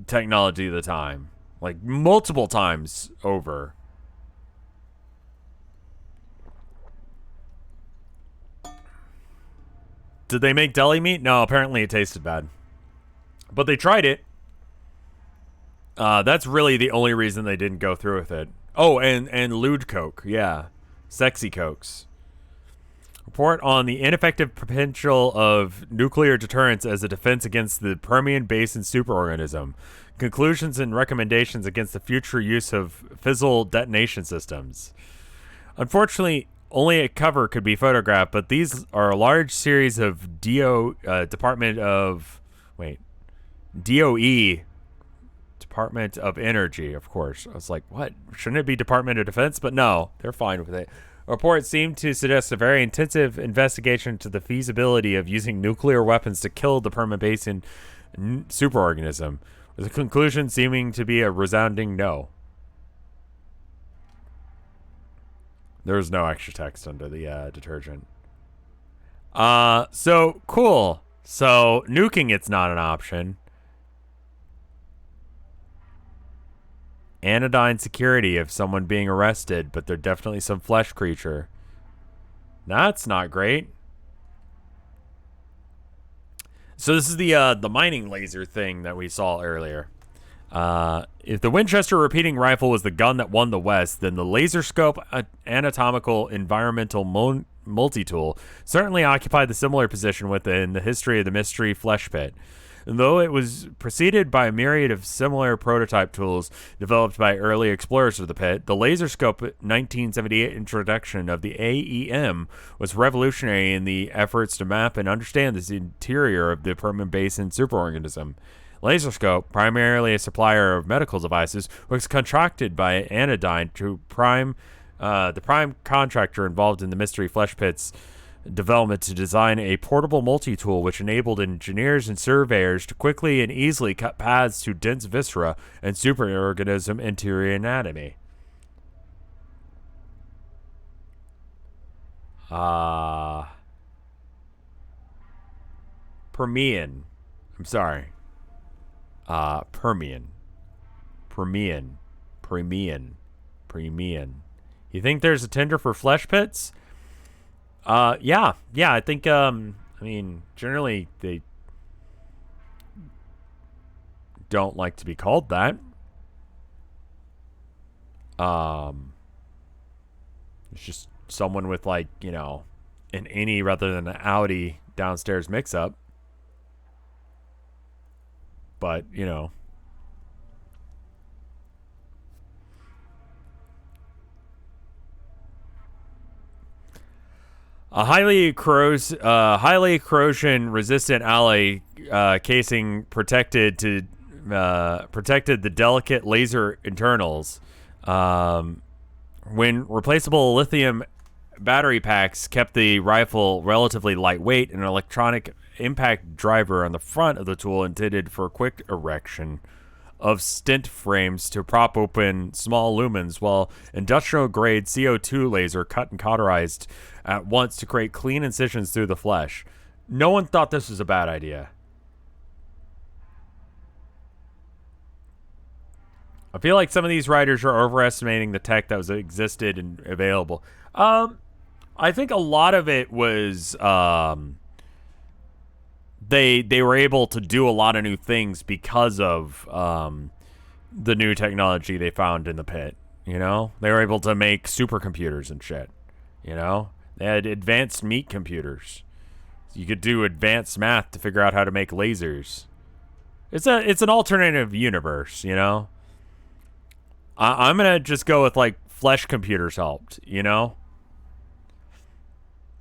technology of the time, like multiple times over. Did they make deli meat? No, apparently it tasted bad. But they tried it. That's really the only reason they didn't go through with it. Oh, and lewd coke. Yeah. Sexy cokes. Report on the ineffective potential of nuclear deterrence as a defense against the Permian Basin superorganism. Conclusions and recommendations against the future use of fissile detonation systems. Unfortunately, only a cover could be photographed, but these are a large series of Department of Energy, of course. I was like, what? Shouldn't it be Department of Defense? But no, they're fine with it. A report seemed to suggest a very intensive investigation to the feasibility of using nuclear weapons to kill the Permian Basin superorganism, with the conclusion seeming to be a resounding no. There was no extra text under the detergent. So, cool. So, nuking it's not an option. Anodyne security of someone being arrested, but they're definitely some flesh creature. That's not great. So this is the mining laser thing that we saw earlier. If the Winchester repeating rifle was the gun that won the West, then the laser scope anatomical environmental multi-tool certainly occupied the similar position within the history of the mystery flesh pit. And though it was preceded by a myriad of similar prototype tools developed by early explorers of the pit, the laser scope 1978 introduction of the AEM was revolutionary in the efforts to map and understand the interior of the Permian Basin superorganism. Laserscope, primarily a supplier of medical devices, was contracted by Anodyne to the prime contractor involved in the mystery flesh pit's development to design a portable multi-tool which enabled engineers and surveyors to quickly and easily cut paths to dense viscera and superorganism interior anatomy. Permian. I'm sorry. Permian. You think there's a tender for flesh pits? Yeah, I think, I mean, generally they don't like to be called that. It's just someone with, like, you know, an innie rather than an outie downstairs mix-up. But, you know. A highly corrosion-resistant alloy casing protected the delicate laser internals. When replaceable lithium battery packs kept the rifle relatively lightweight, an electronic impact driver on the front of the tool intended for quick erection of stent frames to prop open small lumens, while industrial-grade CO2 laser cut and cauterized at once to create clean incisions through the flesh. No one thought this was a bad idea. I feel like some of these writers are overestimating the tech that was existed and available. I think a lot of it was they were able to do a lot of new things because of the new technology they found in the pit. You know, they were able to make supercomputers and shit. You know, they had advanced meat computers. You could do advanced math to figure out how to make lasers. It's an alternative universe, you know. I'm gonna just go with like flesh computers helped, you know.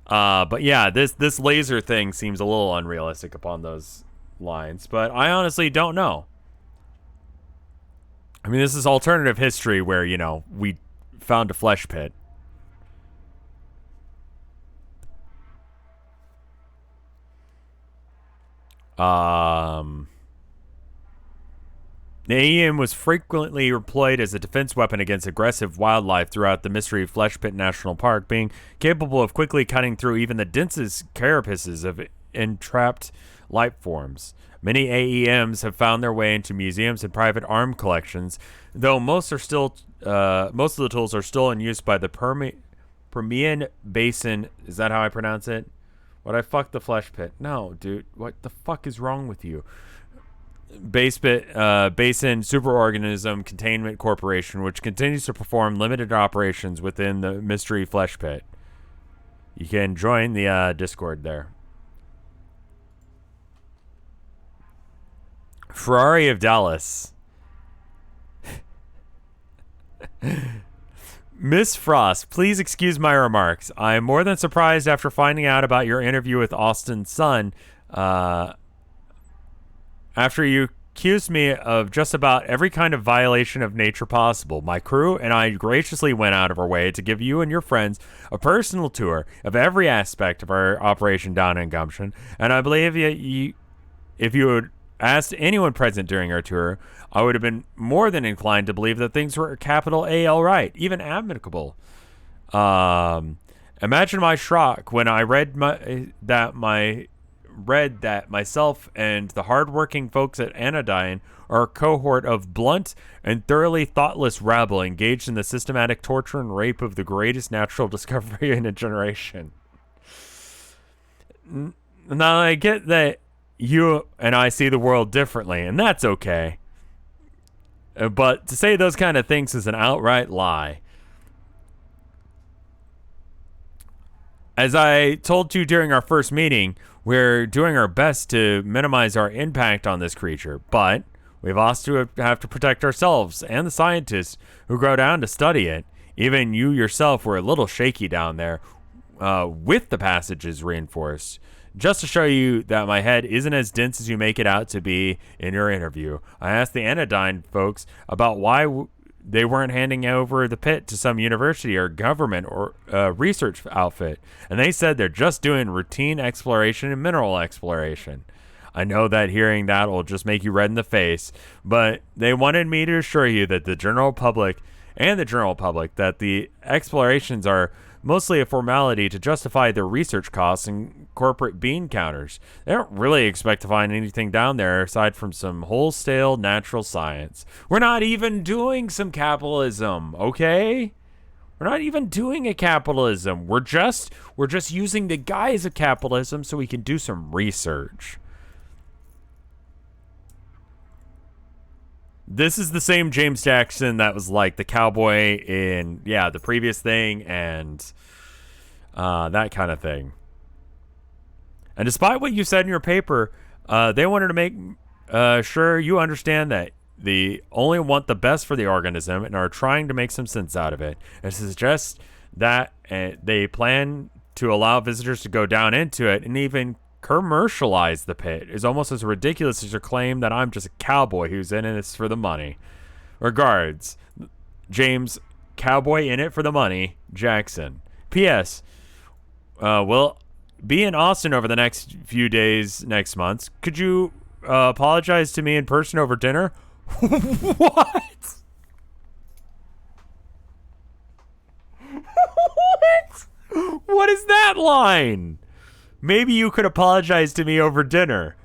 But yeah, this laser thing seems a little unrealistic upon those lines. But I honestly don't know. I mean, this is alternative history where, you know, we found a flesh pit. The AEM was frequently employed as a defense weapon against aggressive wildlife throughout the Mystery Flesh Pit National Park, being capable of quickly cutting through even the densest carapaces of entrapped life forms. Many AEMs have found their way into museums and private arm collections, though most of the tools are still in use by the Permian Basin. Is that how I pronounce it? What, I fucked the flesh pit? No, dude. What the fuck is wrong with you? Basin Superorganism Containment Corporation, which continues to perform limited operations within the Mystery Flesh Pit. You can join the Discord there. Ferrari of Dallas. Miss Frost, please excuse my remarks. I am more than surprised after finding out about your interview with Austin's son. After you accused me of just about every kind of violation of nature possible, my crew and I graciously went out of our way to give you and your friends a personal tour of every aspect of our operation down in Gumption. And I believe if you had asked anyone present during our tour, I would have been more than inclined to believe that things were capital A all right, even amicable. Imagine my shock when I read that myself and the hardworking folks at Anodyne are a cohort of blunt and thoroughly thoughtless rabble engaged in the systematic torture and rape of the greatest natural discovery in a generation. Now, I get that you and I see the world differently, and that's okay. But to say those kind of things is an outright lie. As I told you during our first meeting, we're doing our best to minimize our impact on this creature, but we've also have to protect ourselves and the scientists who go down to study it. Even you yourself were a little shaky down there with the passages reinforced. Just to show you that my head isn't as dense as you make it out to be in your interview, I asked the Anodyne folks about why they weren't handing over the pit to some university or government or research outfit, and they said they're just doing routine exploration and mineral exploration. I know that hearing that will just make you red in the face, but they wanted me to assure you that the general public that the explorations are mostly a formality to justify their research costs and corporate bean counters. They don't really expect to find anything down there aside from some wholesale natural science. We're not even doing some capitalism, okay? We're not even doing a capitalism. We're just using the guise of capitalism so we can do some research. This is the same James Jackson that was like the cowboy in, the previous thing and that kind of thing. And despite what you said in your paper, they wanted to make sure you understand that they only want the best for the organism and are trying to make some sense out of it. And suggest that they plan to allow visitors to go down into it and even commercialize the pit is almost as ridiculous as your claim that I'm just a cowboy who's in this for the money. Regards, James, cowboy in it for the money, Jackson. P.S. We'll be in Austin over the next few days next month. Could you apologize to me in person over dinner? What? What? What is that line? Maybe you could apologize to me over dinner.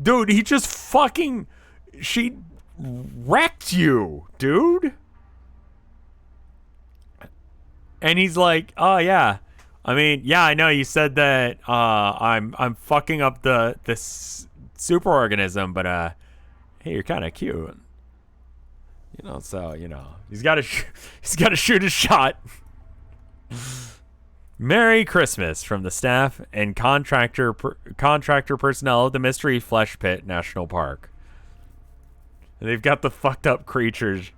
Dude, he just fucking... She wrecked you, dude. And he's like, oh, yeah. I mean, yeah, I know you said that I'm fucking up this superorganism, but hey, you're kind of cute. You know, so, you know, he's got to shoot his shot. Merry Christmas from the staff and contractor personnel of the Mystery Flesh Pit National Park. They've got the fucked up creatures.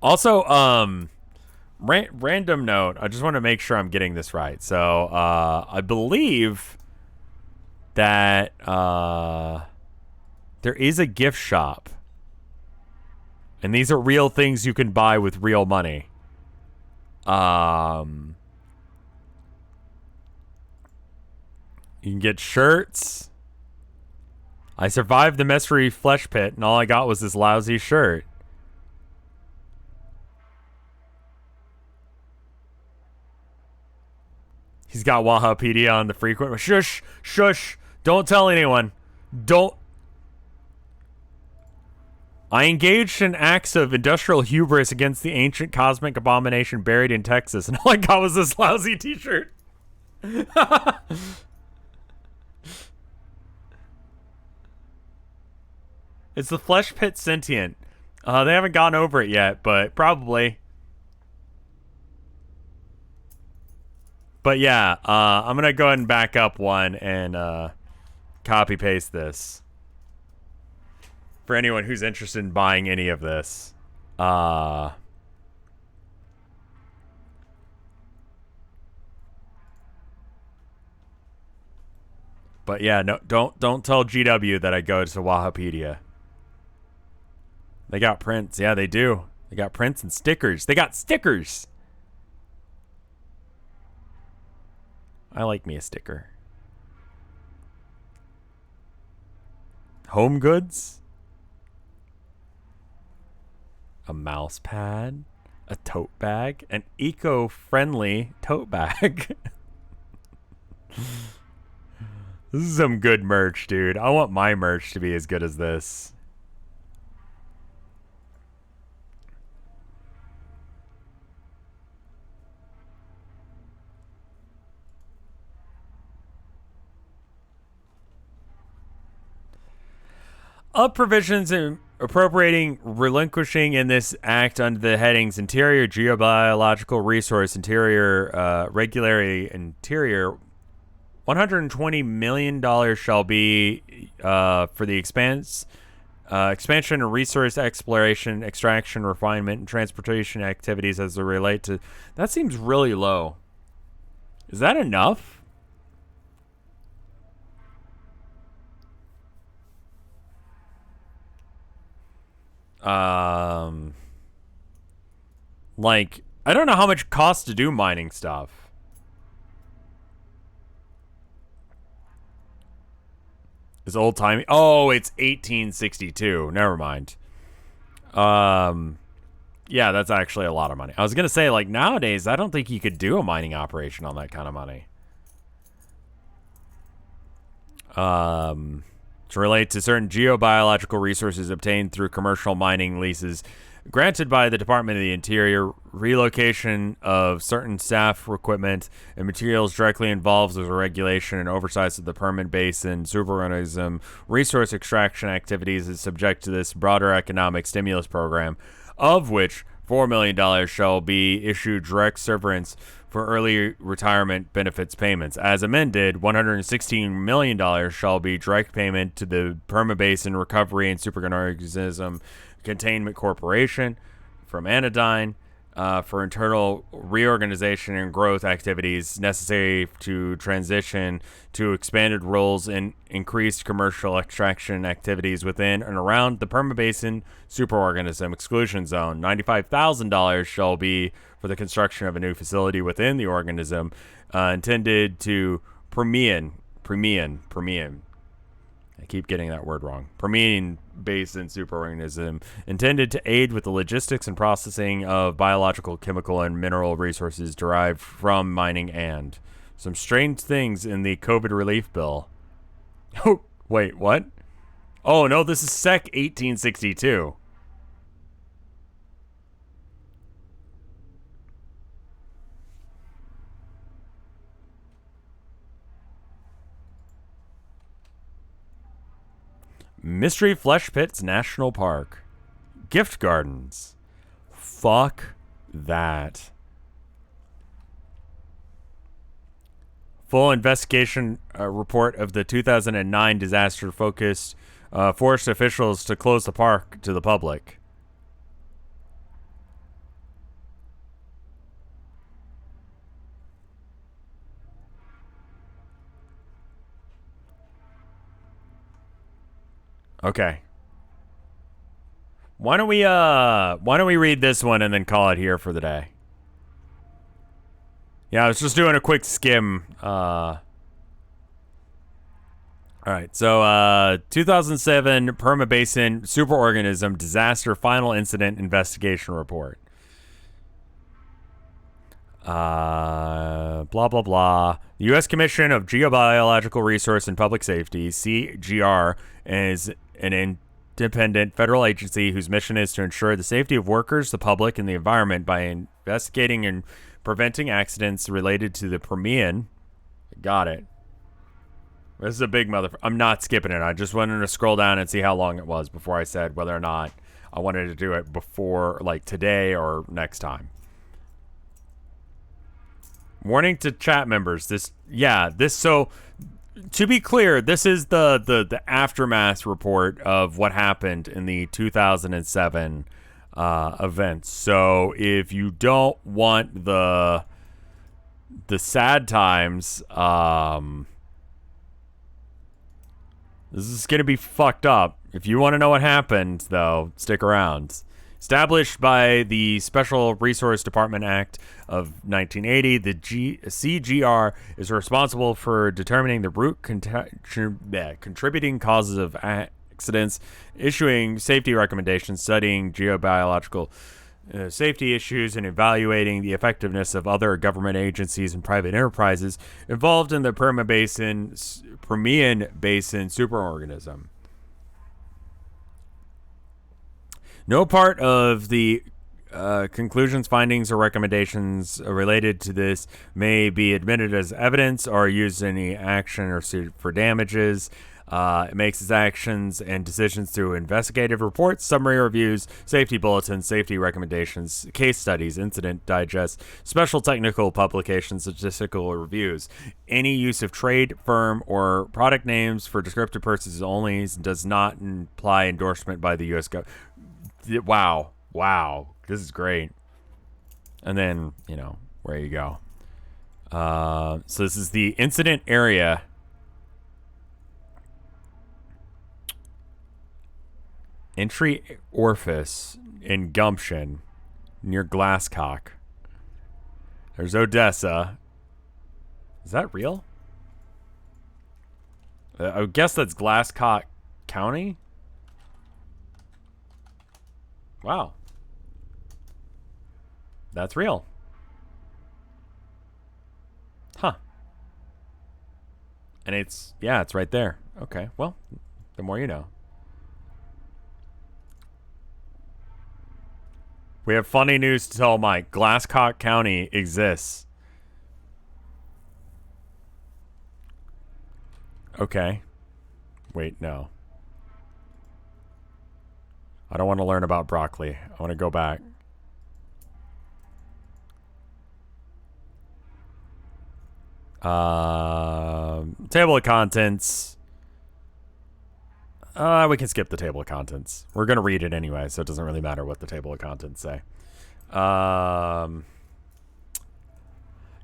Also, random note. I just want to make sure I'm getting this right. So, I believe that there is a gift shop. And these are real things you can buy with real money. You can get shirts. I survived the Mystery Flesh Pit, and all I got was this lousy shirt. He's got Wahapedia on the frequent. Shush, shush. Don't tell anyone. Don't. I engaged in acts of industrial hubris against the ancient cosmic abomination buried in Texas, and all I got was this lousy t-shirt. It's the Flesh Pit Sentient. They haven't gone over it yet, but probably. But yeah, I'm going to go ahead and back up one and copy paste this. For anyone who's interested in buying any of this. But yeah, no, don't tell GW that I go to Wahapedia. They got prints. Yeah, they do. They got prints and stickers. They got stickers. I like me a sticker. Home goods. A mouse pad. A tote bag. An eco-friendly tote bag. This is some good merch, dude. I want my merch to be as good as this. Of provisions in appropriating, relinquishing in this act under the headings Interior, Geobiological Resource, Interior, Regulatory, Interior, $120 million shall be for the expansion of resource exploration, extraction, refinement, and transportation activities as they relate to... That seems really low. Is that enough? Like, I don't know how much it costs to do mining stuff. Is old timey? Oh, it's 1862. Never mind. Yeah, that's actually a lot of money. I was gonna say, like, nowadays, I don't think you could do a mining operation on that kind of money. To relate to certain geobiological resources obtained through commercial mining leases granted by the Department of the Interior, relocation of certain staff, equipment, and materials directly involved with the regulation and oversight of the permanent basin superorganism resource extraction activities is subject to this broader economic stimulus program, of which $4 million shall be issued direct severance for early retirement benefits payments. As amended, $116 million shall be direct payment to the Permabasin Recovery and Superorganism Containment Corporation from Anodyne for internal reorganization and growth activities necessary to transition to expanded roles in increased commercial extraction activities within and around the Permabasin Superorganism Exclusion Zone. $95,000 shall be for the construction of a new facility within the organism intended to premium. I keep getting that word wrong. Permian basin superorganism intended to aid with the logistics and processing of biological, chemical, and mineral resources derived from mining and some strange things in the COVID relief bill. Oh, wait, what? Oh, no, this is Sec 1862. Mystery Flesh Pits National Park. Gift gardens. Fuck that. Full investigation report of the 2009 disaster focused forced officials to close the park to the public. Okay. Why don't we read this one and then call it here for the day? Yeah, I was just doing a quick skim. All right, so 2007 Perma-Basin Superorganism Disaster Final Incident Investigation Report. Blah, blah, blah. The U.S. Commission of Geobiological Resource and Public Safety, CGR, is an independent federal agency whose mission is to ensure the safety of workers, the public, and the environment by investigating and preventing accidents related to the Permian. Got it. This is a big I'm not skipping it. I just wanted to scroll down and see how long it was before I said whether or not I wanted to do it before, like, today or next time. Warning to chat members. So to be clear, this is the aftermath report of what happened in the 2007 events. So if you don't want the sad times, this is going to be fucked up. If you want to know what happened, though, stick around. Established by the Special Resource Department Act of 1980, the CGR is responsible for determining the root contributing causes of accidents, issuing safety recommendations, studying geobiological safety issues, and evaluating the effectiveness of other government agencies and private enterprises involved in the Permian Basin superorganism. No part of the conclusions, findings, or recommendations related to this may be admitted as evidence or used in any action or suit for damages. It makes its actions and decisions through investigative reports, summary reviews, safety bulletins, safety recommendations, case studies, incident digests, special technical publications, statistical reviews. Any use of trade, firm, or product names for descriptive purposes only does not imply endorsement by the U.S. government. Wow. This is great. And then, where you go. So this is the incident area. Entry orifice in Gumption near Glasscock. There's Odessa. Is that real? I would guess that's Glasscock County. Wow. That's real. Huh. And it's right there. Okay, well, the more you know. We have funny news to tell Mike. Glasscock County exists. Okay. Wait, no. I don't want to learn about broccoli. I want to go back. Table of contents. We can skip the table of contents. We're going to read it anyway, so it doesn't really matter what the table of contents say.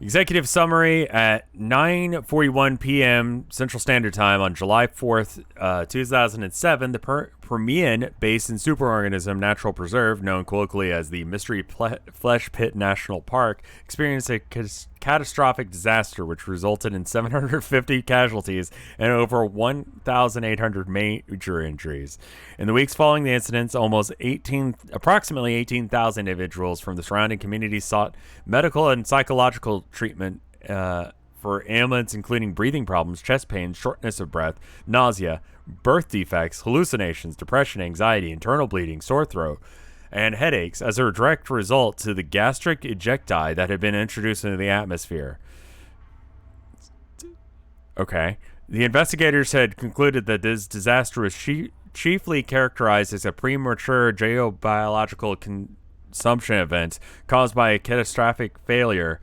Executive summary at 9:41 p.m. Central Standard Time on July 4th, 2007. The Permian Basin Superorganism Natural Preserve, known colloquially as the Mystery Flesh Pit National Park, experienced a catastrophic disaster which resulted in 750 casualties and over 1,800 major injuries. In the weeks following the incidents, approximately 18,000 individuals from the surrounding communities sought medical and psychological treatment for ailments including breathing problems, chest pain, shortness of breath, nausea, birth defects, hallucinations, depression, anxiety, internal bleeding, sore throat, and headaches as a direct result to the gastric ejecti that had been introduced into the atmosphere. Okay. The investigators had concluded that this disaster was chiefly characterized as a premature geobiological consumption event caused by a catastrophic failure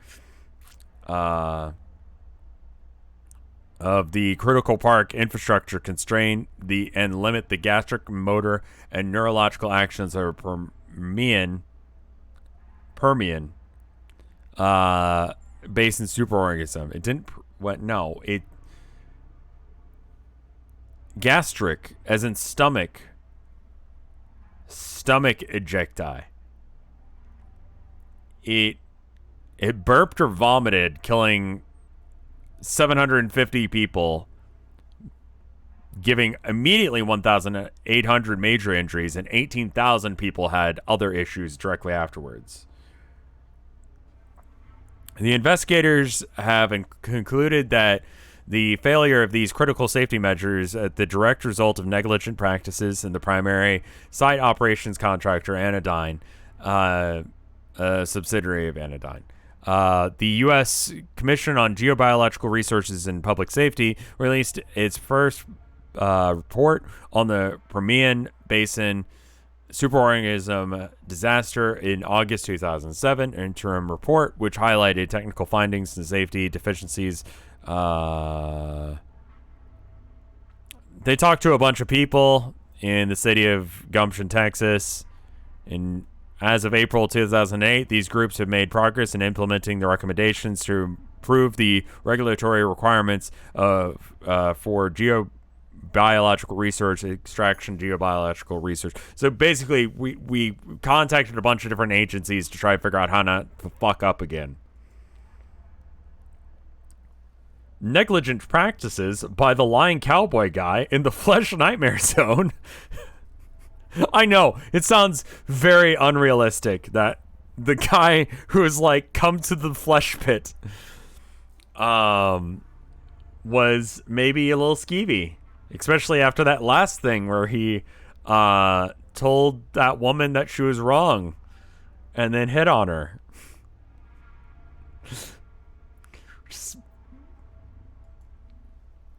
of the critical park infrastructure, constrain and limit the gastric, motor, and neurological actions of Permian Basin superorganism. It didn't. What? No. It. Gastric, as in stomach. Stomach ejecti. It burped or vomited, killing 750 people, giving immediately 1,800 major injuries, and 18,000 people had other issues directly afterwards. The investigators have concluded that the failure of these critical safety measures is the direct result of negligent practices in the primary site operations contractor, Anodyne, a subsidiary of Anodyne. The U.S. Commission on Geobiological Resources and Public Safety released its first report on the Permian Basin superorganism disaster in August 2007, an interim report which highlighted technical findings and safety deficiencies. They talked to a bunch of people in the city of Gumption, Texas. As of April 2008, these groups have made progress in implementing the recommendations to improve the regulatory requirements for geobiological research, extraction geobiological research. So basically, we contacted a bunch of different agencies to try to figure out how not to fuck up again. Negligent practices by the lying cowboy guy in the Flesh Nightmare Zone. I know, it sounds very unrealistic that the guy who is like, come to the flesh pit, was maybe a little skeevy. Especially after that last thing where he told that woman that she was wrong and then hit on her.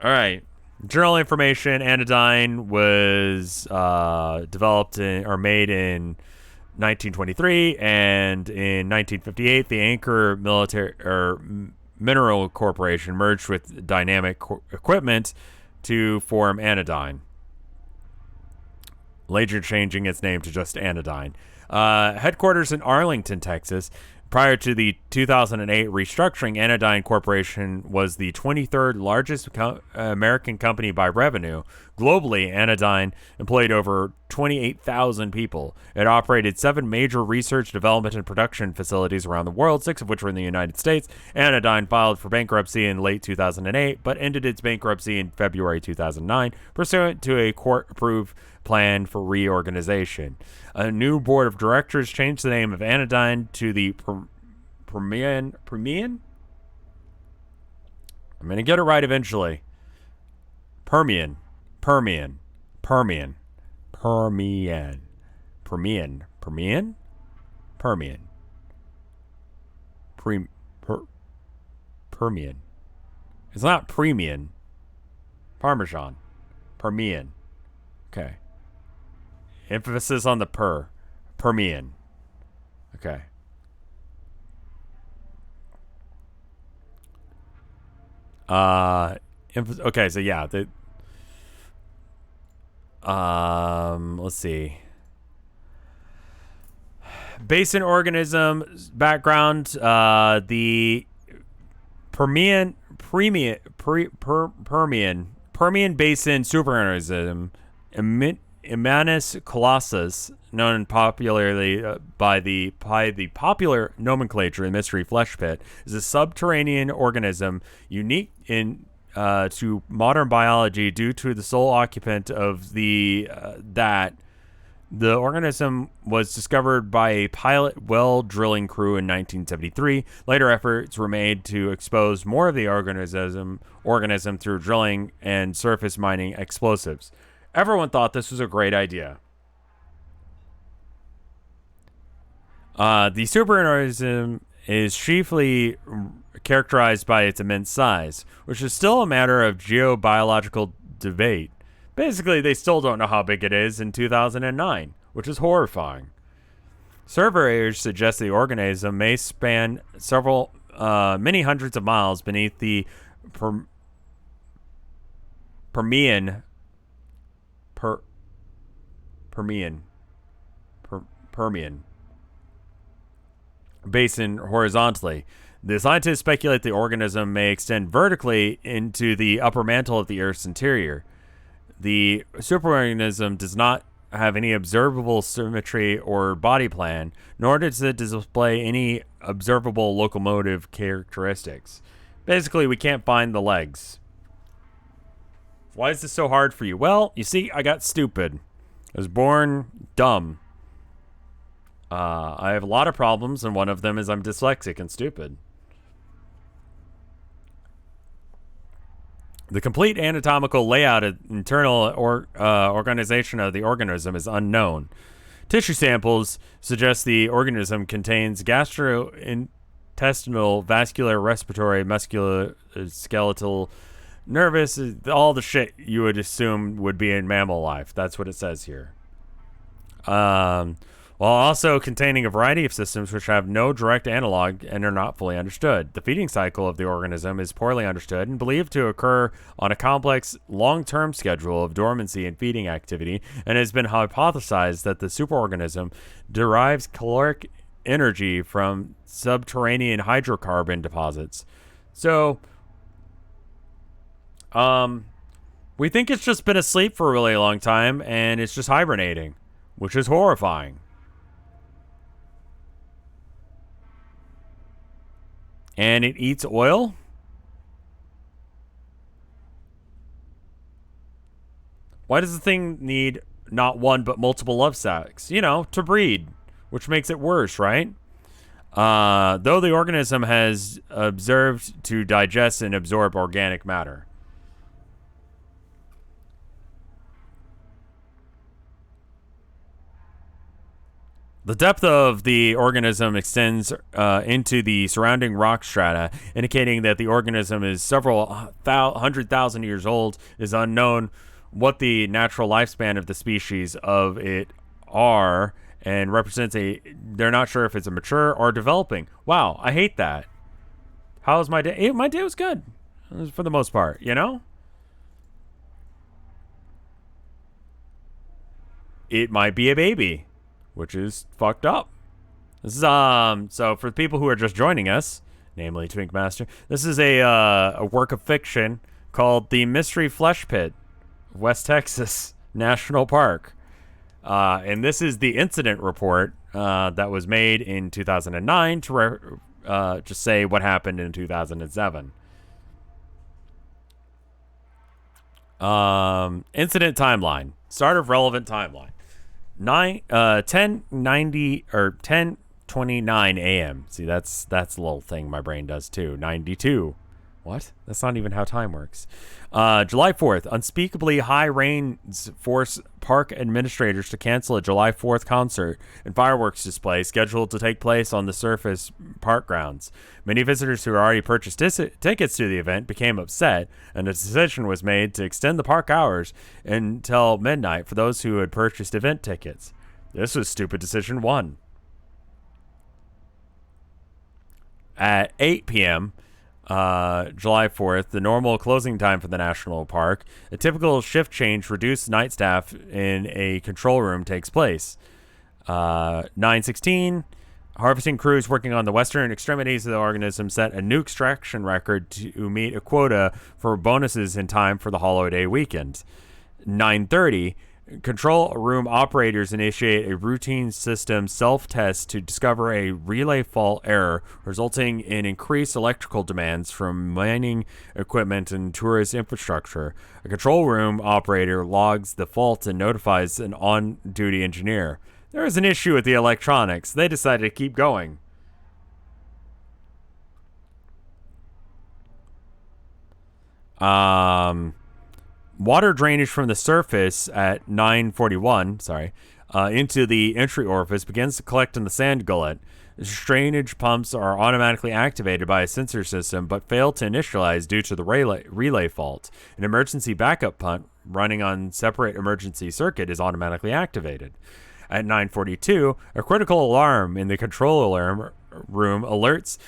All right. Journal information. Anodyne was developed or made in 1923, and in 1958, the Anchor Mineral Corporation merged with Dynamic Equipment to form Anodyne, later changing its name to just Anodyne. Headquarters in Arlington, Texas. Prior to the 2008 restructuring, Anodyne Corporation was the 23rd largest American company by revenue. Globally, Anodyne employed over 28,000 people. It operated 7 major research, development, and production facilities around the world, 6 of which were in the United States. Anodyne filed for bankruptcy in late 2008, but ended its bankruptcy in February 2009, pursuant to a court-approved plan for reorganization. A new board of directors changed the name of Anodyne to the Permian? I'm going to get it right eventually. Permian. Permian. Permian. Permian. Permian. Permian? Permian. Permian. It's not premium. Parmesan. Permian. Okay. Emphasis on the per. Permian. Okay. Okay, so yeah, let's see. Basin organism background, the Permian Basin superorganism Immanus colossus, known popularly by the popular nomenclature in Mystery Flesh Pit, is a subterranean organism unique in to modern biology due to the sole occupant of the organism was discovered by a pilot well drilling crew in 1973. Later efforts were made to expose more of the organism through drilling and surface mining explosives. Everyone thought this was a great idea. The superorganism is chiefly characterized by its immense size, which is still a matter of geobiological debate. Basically, they still don't know how big it is in 2009, which is horrifying. Surveyors suggest the organism may span several, many hundreds of miles beneath the Permian basin horizontally. The scientists speculate the organism may extend vertically into the upper mantle of the Earth's interior. The superorganism does not have any observable symmetry or body plan, nor does it display any observable locomotive characteristics. Basically, we can't find the legs. Why is this so hard for you? Well, you see, I got stupid. I was born dumb. I have a lot of problems, and one of them is I'm dyslexic and stupid. The complete anatomical layout and internal organization of the organism is unknown. Tissue samples suggest the organism contains gastrointestinal, vascular, respiratory, muscular, skeletal, nervous, all the shit you would assume would be in mammal life. That's what it says here. While also containing a variety of systems which have no direct analog and are not fully understood. The feeding cycle of the organism is poorly understood and believed to occur on a complex long-term schedule of dormancy and feeding activity, and has been hypothesized that the superorganism derives caloric energy from subterranean hydrocarbon deposits. So, we think it's just been asleep for a really long time, and it's just hibernating, which is horrifying. And it eats oil? Why does the thing need not one but multiple love sacs? You know, to breed, which makes it worse, right? Though the organism has observed to digest and absorb organic matter. The depth of the organism extends into the surrounding rock strata, indicating that the organism is several 100,000 years old. It is unknown what the natural lifespan of the species of it are, and represents they're not sure if it's a mature or developing. Wow, I hate that. How was my day? My day was good, for the most part, you know? It might be a baby, which is fucked up. This is so for the people who are just joining us, namely Twink Master, this is a work of fiction called The Mystery Flesh Pit, West Texas National Park. And this is the incident report that was made in 2009 to just say what happened in 2007. Incident timeline. Start of relevant timeline. 10:90 or 10:29 a.m. See, that's a little thing my brain does too. 92. What? That's not even how time works. July 4th. Unspeakably high rains force park administrators to cancel a July 4th concert and fireworks display scheduled to take place on the surface park grounds. Many visitors who had already purchased tickets to the event became upset, and a decision was made to extend the park hours until midnight for those who had purchased event tickets. This was stupid decision 1. At 8 p.m., July 4th, the normal closing time for the national park, a typical shift change reduced night staff in a control room takes place. 9:16, harvesting crews working on the western extremities of the organism set a new extraction record to meet a quota for bonuses in time for the holiday weekend. 9:30, Control room operators initiate a routine system self-test to discover a relay fault error, resulting in increased electrical demands from mining equipment and tourist infrastructure. A control room operator logs the fault and notifies an on-duty engineer. There is an issue with the electronics. They decided to keep going. Water drainage from the surface at 9:41, into the entry orifice begins to collect in the sand gullet. Drainage pumps are automatically activated by a sensor system, but fail to initialize due to the relay fault. An emergency backup pump running on separate emergency circuit is automatically activated. At 9:42, a critical alarm in the control alarm room alerts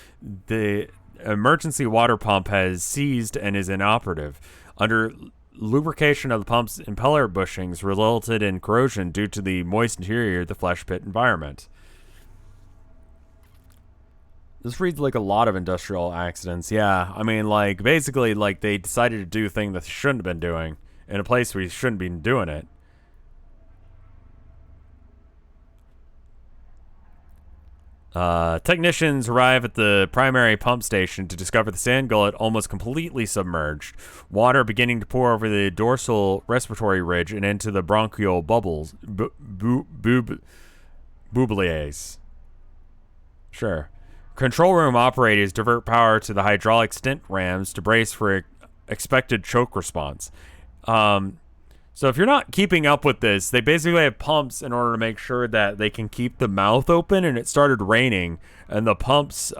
the emergency water pump has seized and is inoperative. Under lubrication of the pump's impeller bushings resulted in corrosion due to the moist interior of the flesh pit environment. This reads like a lot of industrial accidents. Yeah, I mean, like, basically, like, they decided to do a thing that they shouldn't have been doing in a place where you shouldn't be doing it. Technicians arrive at the primary pump station to discover the sand gullet almost completely submerged, water beginning to pour over the dorsal respiratory ridge and into the bronchial bubbles, bubliers. Sure. Control room operators divert power to the hydraulic stent rams to brace for expected choke response. So if you're not keeping up with this, they basically have pumps in order to make sure that they can keep the mouth open, and it started raining, and the pumps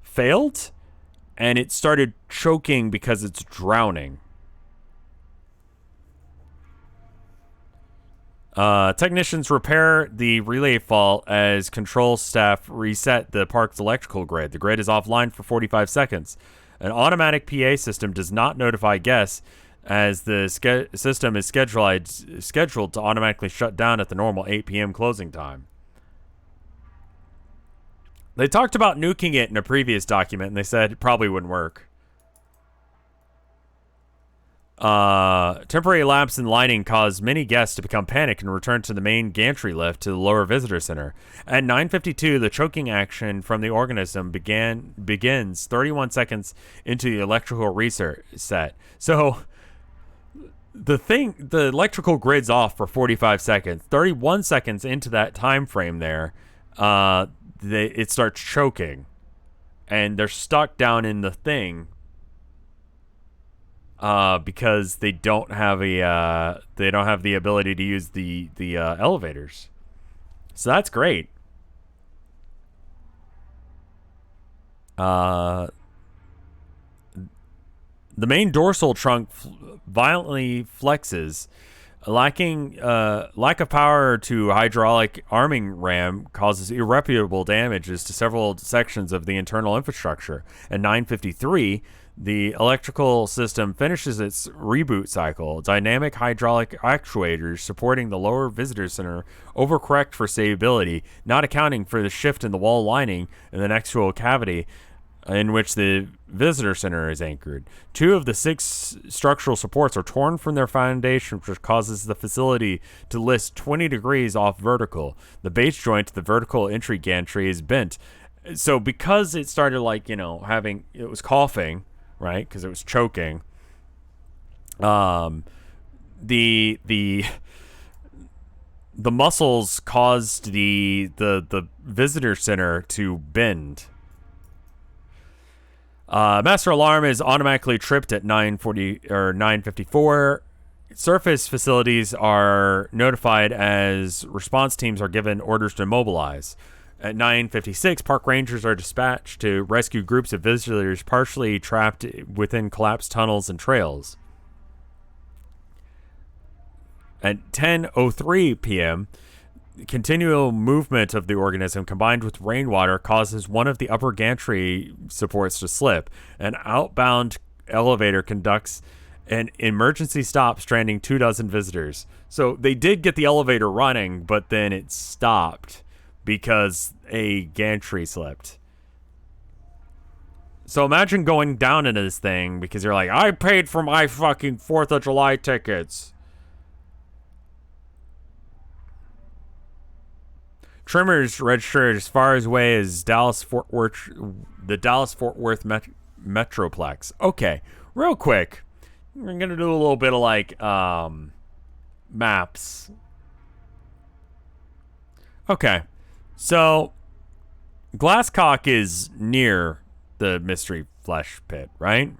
failed, and it started choking because it's drowning. Technicians repair the relay fault as control staff reset the park's electrical grid. The grid is offline for 45 seconds. An automatic PA system does not notify guests as the system is scheduled to automatically shut down at the normal 8 p.m. closing time. They talked about nuking it in a previous document, and they said it probably wouldn't work. Temporary lapse in lighting caused many guests to become panicked and return to the main gantry lift to the lower visitor center. At 9:52, the choking action from the organism begins 31 seconds into the electrical reset. So the electrical grid's off for 45 seconds. 31 seconds into that time frame there, it starts choking, and they're stuck down in the thing because they don't have the ability to use the elevators. So that's great. The main dorsal trunk violently flexes. Lack of power to hydraulic arming ram causes irreparable damages to several sections of the internal infrastructure. At 9:53, the electrical system finishes its reboot cycle. Dynamic hydraulic actuators supporting the lower visitor center overcorrect for stability, not accounting for the shift in the wall lining in the nexual cavity in which the visitor center is anchored. 2 of the 6 structural supports are torn from their foundation, which causes the facility to list 20 degrees off vertical. The base joint to the vertical entry gantry is bent. So because it started it was coughing, right? Because it was choking. The muscles caused the visitor center to bend. Master alarm is automatically tripped at 9:40 or 9:54. Surface facilities are notified as response teams are given orders to mobilize. At 9:56, park rangers are dispatched to rescue groups of visitors partially trapped within collapsed tunnels and trails. At 10:03 p.m., continual movement of the organism combined with rainwater causes one of the upper gantry supports to slip. An outbound elevator conducts an emergency stop, stranding 24 visitors. So they did get the elevator running, but then it stopped because a gantry slipped. So imagine going down into this thing because you're like, I paid for my fucking 4th of July tickets. Tremors registered as far away as Dallas-Fort Worth, the Dallas-Fort Worth Metroplex. Okay, real quick, we're gonna do a little bit of like maps. Okay, so Glasscock is near the Mystery Flesh Pit, right?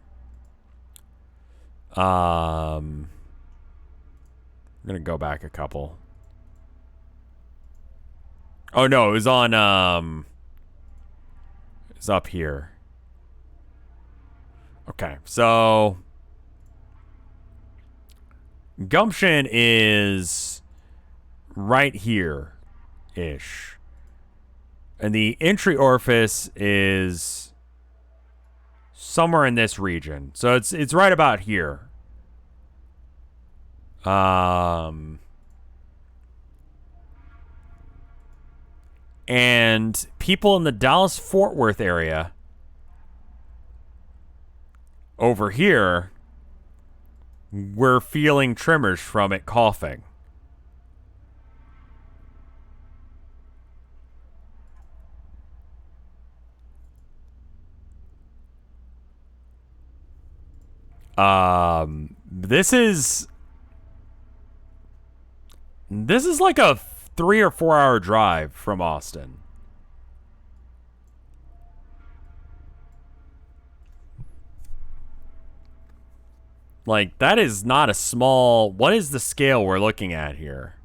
I'm gonna go back a couple. Oh no, it was on it's up here. Okay, so Gumption is right here ish. And the entry orifice is somewhere in this region. So it's right about here. And people in the Dallas-Fort Worth area over here were feeling tremors from it coughing. This is like a 3 or 4 hour drive from Austin. Like, that is not a small... What is the scale we're looking at here?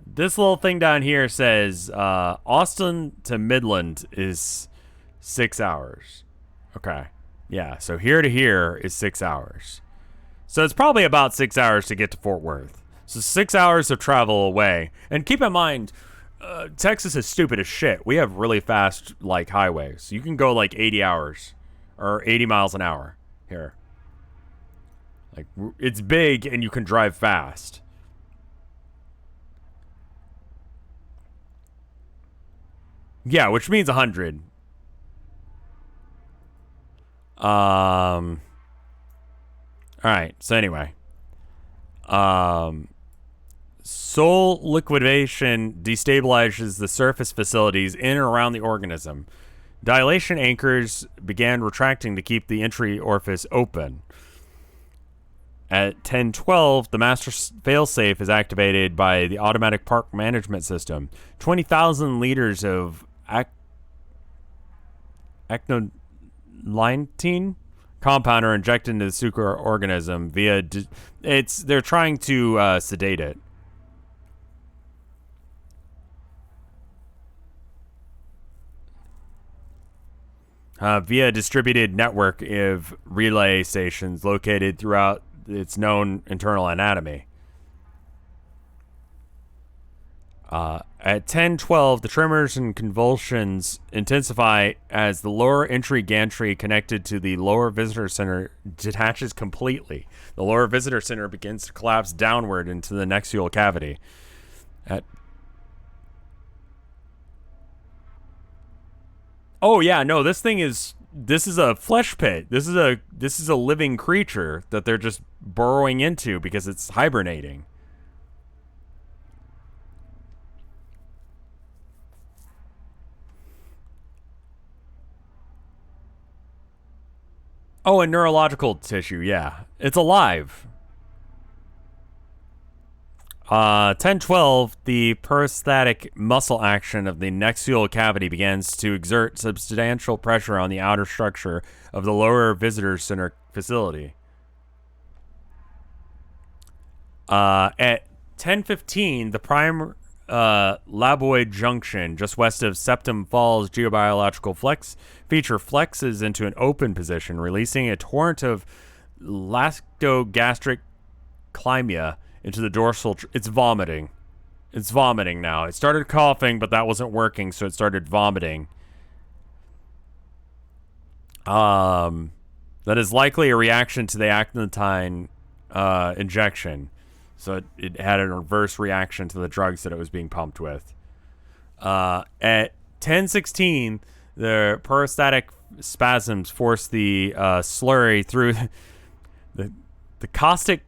This little thing down here says Austin to Midland is 6 hours. Okay. Yeah, so here to here is 6 hours. So it's probably about 6 hours to get to Fort Worth. So 6 hours of travel away. And keep in mind, Texas is stupid as shit. We have really fast, like, highways. You can go, like, 80 hours. Or 80 miles an hour here. Like, it's big and you can drive fast. Yeah, which means 100. Alright, so anyway. Soul liquidation destabilizes the surface facilities in and around the organism. Dilation anchors began retracting to keep the entry orifice open. At 10:12, the master failsafe is activated by the automatic park management system. 20,000 liters of acnolintine compound are injected into the superorganism via... they're trying to sedate it. Via a distributed network of relay stations located throughout its known internal anatomy. At 10:12, the tremors and convulsions intensify as the lower entry gantry connected to the lower visitor center detaches completely. The lower visitor center begins to collapse downward into the nexial cavity. Oh yeah, no, this is a flesh pit. This is a living creature that they're just burrowing into because it's hibernating. Oh, and neurological tissue, yeah. It's alive. 10:12, the peristaltic muscle action of the nexial cavity begins to exert substantial pressure on the outer structure of the lower visitor center facility. At 10:15, the prime laboid junction, just west of Septum Falls geobiological flex feature flexes into an open position, releasing a torrent of lactogastric chymia into the dorsal... It's vomiting. It's vomiting now. It started coughing, but that wasn't working, so it started vomiting. That is likely a reaction to the Anodyne injection. So it had a reverse reaction to the drugs that it was being pumped with. At 10:16, The peristaltic spasms force the slurry through the caustic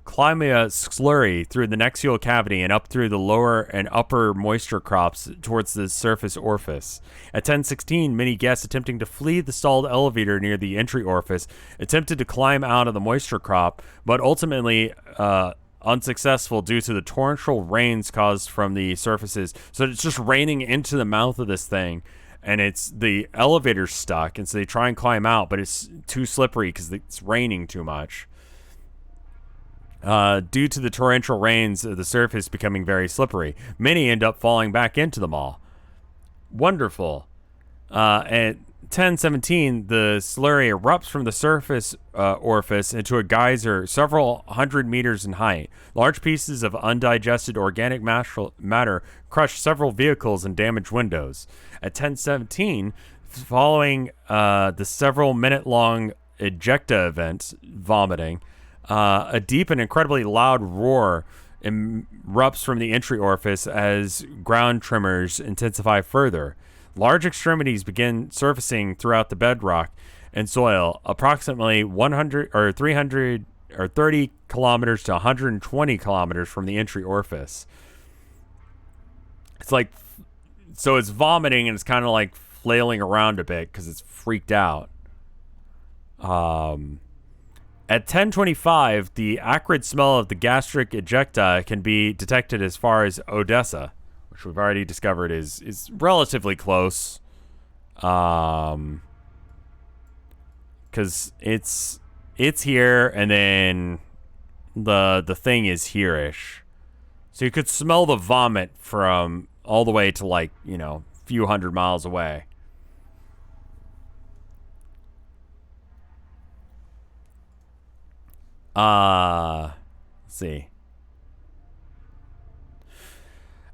climia slurry through the nexial cavity and up through the lower and upper moisture crops towards the surface orifice. At 10:16, many guests attempting to flee the stalled elevator near the entry orifice attempted to climb out of the moisture crop, but ultimately unsuccessful due to the torrential rains caused from the surfaces. So it's just raining into the mouth of this thing, and it's the elevator's stuck, and so they try and climb out, but it's too slippery because it's raining too much. Due to the torrential rains, the surface becoming very slippery. Many end up falling back into the mall. Wonderful. At 10:17, the slurry erupts from the surface orifice into a geyser several hundred meters in height. Large pieces of undigested organic matter crush several vehicles and damage windows. At 10:17, following the several minute-long ejecta event, vomiting, a deep and incredibly loud roar erupts from the entry orifice as ground tremors intensify further. Large extremities begin surfacing throughout the bedrock and soil, approximately 100 or 300 or 30 kilometers to 120 kilometers from the entry orifice. It's like, so it's vomiting and it's kind of like flailing around a bit because it's freaked out. At 10:25, the acrid smell of the gastric ejecta can be detected as far as Odessa, which we've already discovered is relatively close. Because it's here, and then the thing is here-ish. So you could smell the vomit from all the way to, like, you know, a few hundred miles away. Let's see.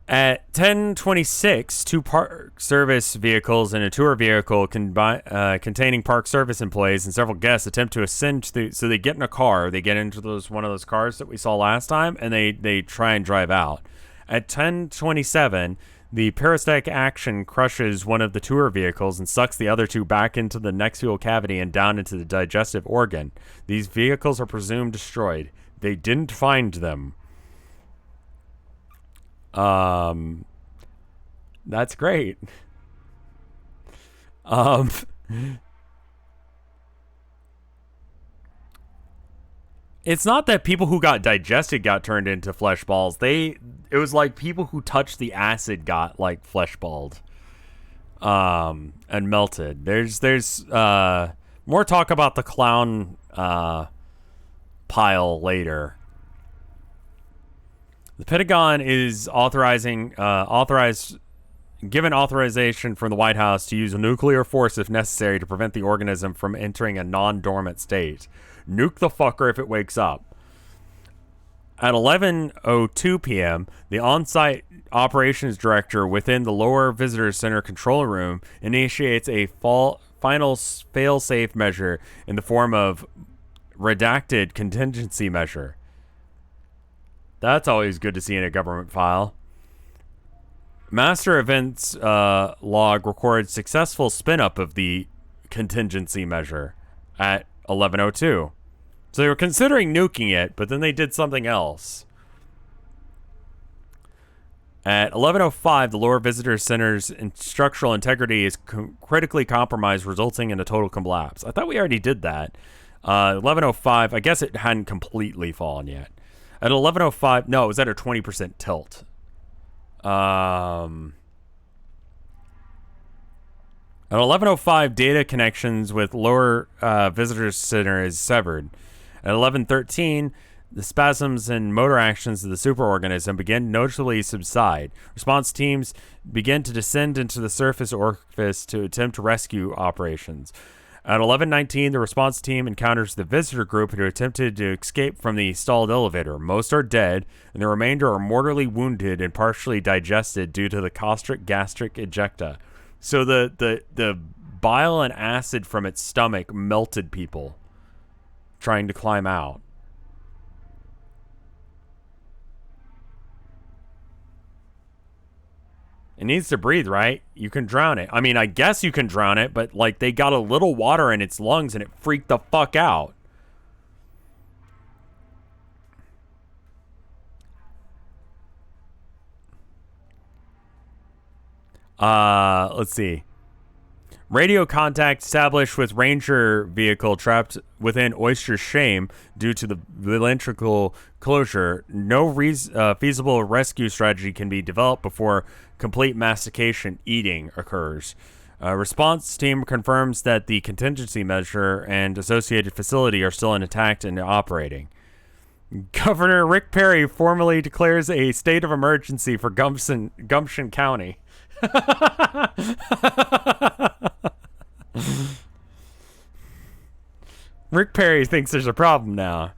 At 10:26, two park service vehicles and a tour vehicle containing park service employees and several guests attempt to ascend so they get in a car. They get into one of those cars that we saw last time, and they try and drive out. At 10:27, the peristaltic action crushes one of the tour vehicles and sucks the other two back into the nexial cavity and down into the digestive organ. These vehicles are presumed destroyed. They didn't find them. That's great. It's not that people who got digested got turned into flesh balls. It was like people who touched the acid got like flesh balled, and melted. There's more talk about the clown pile later. The Pentagon is given authorization from the White House to use nuclear force if necessary to prevent the organism from entering a non-dormant state. Nuke the fucker if it wakes up. At 11:02 p.m., the on-site operations director within the lower visitor center control room initiates a final failsafe measure in the form of redacted contingency measure. That's always good to see in a government file. Master events log records successful spin-up of the contingency measure at 11:02. So they were considering nuking it, but then they did something else. At 11:05, the lower visitor center's structural integrity is critically compromised, resulting in a total collapse. I thought we already did that. 11:05, I guess it hadn't completely fallen yet. At 11:05, no, it was at a 20% tilt. At 11:05, data connections with lower visitor center is severed. At 11:13, the spasms and motor actions of the superorganism begin noticeably subside. Response teams begin to descend into the surface orifice to attempt rescue operations. At 11:19, the response team encounters the visitor group who attempted to escape from the stalled elevator. Most are dead, and the remainder are mortally wounded and partially digested due to the caustic gastric ejecta. So the bile and acid from its stomach melted people trying to climb out. It needs to breathe, right? You can drown it. I mean, I guess you can drown it, but like they got a little water in its lungs and it freaked the fuck out. Let's see. Radio contact established with Ranger vehicle trapped within Oyster's Shame due to the electrical closure. No feasible rescue strategy can be developed before complete mastication eating occurs. Response team confirms that the contingency measure and associated facility are still intact and operating. Governor Rick Perry formally declares a state of emergency for Gumption County. Rick Perry thinks there's a problem now.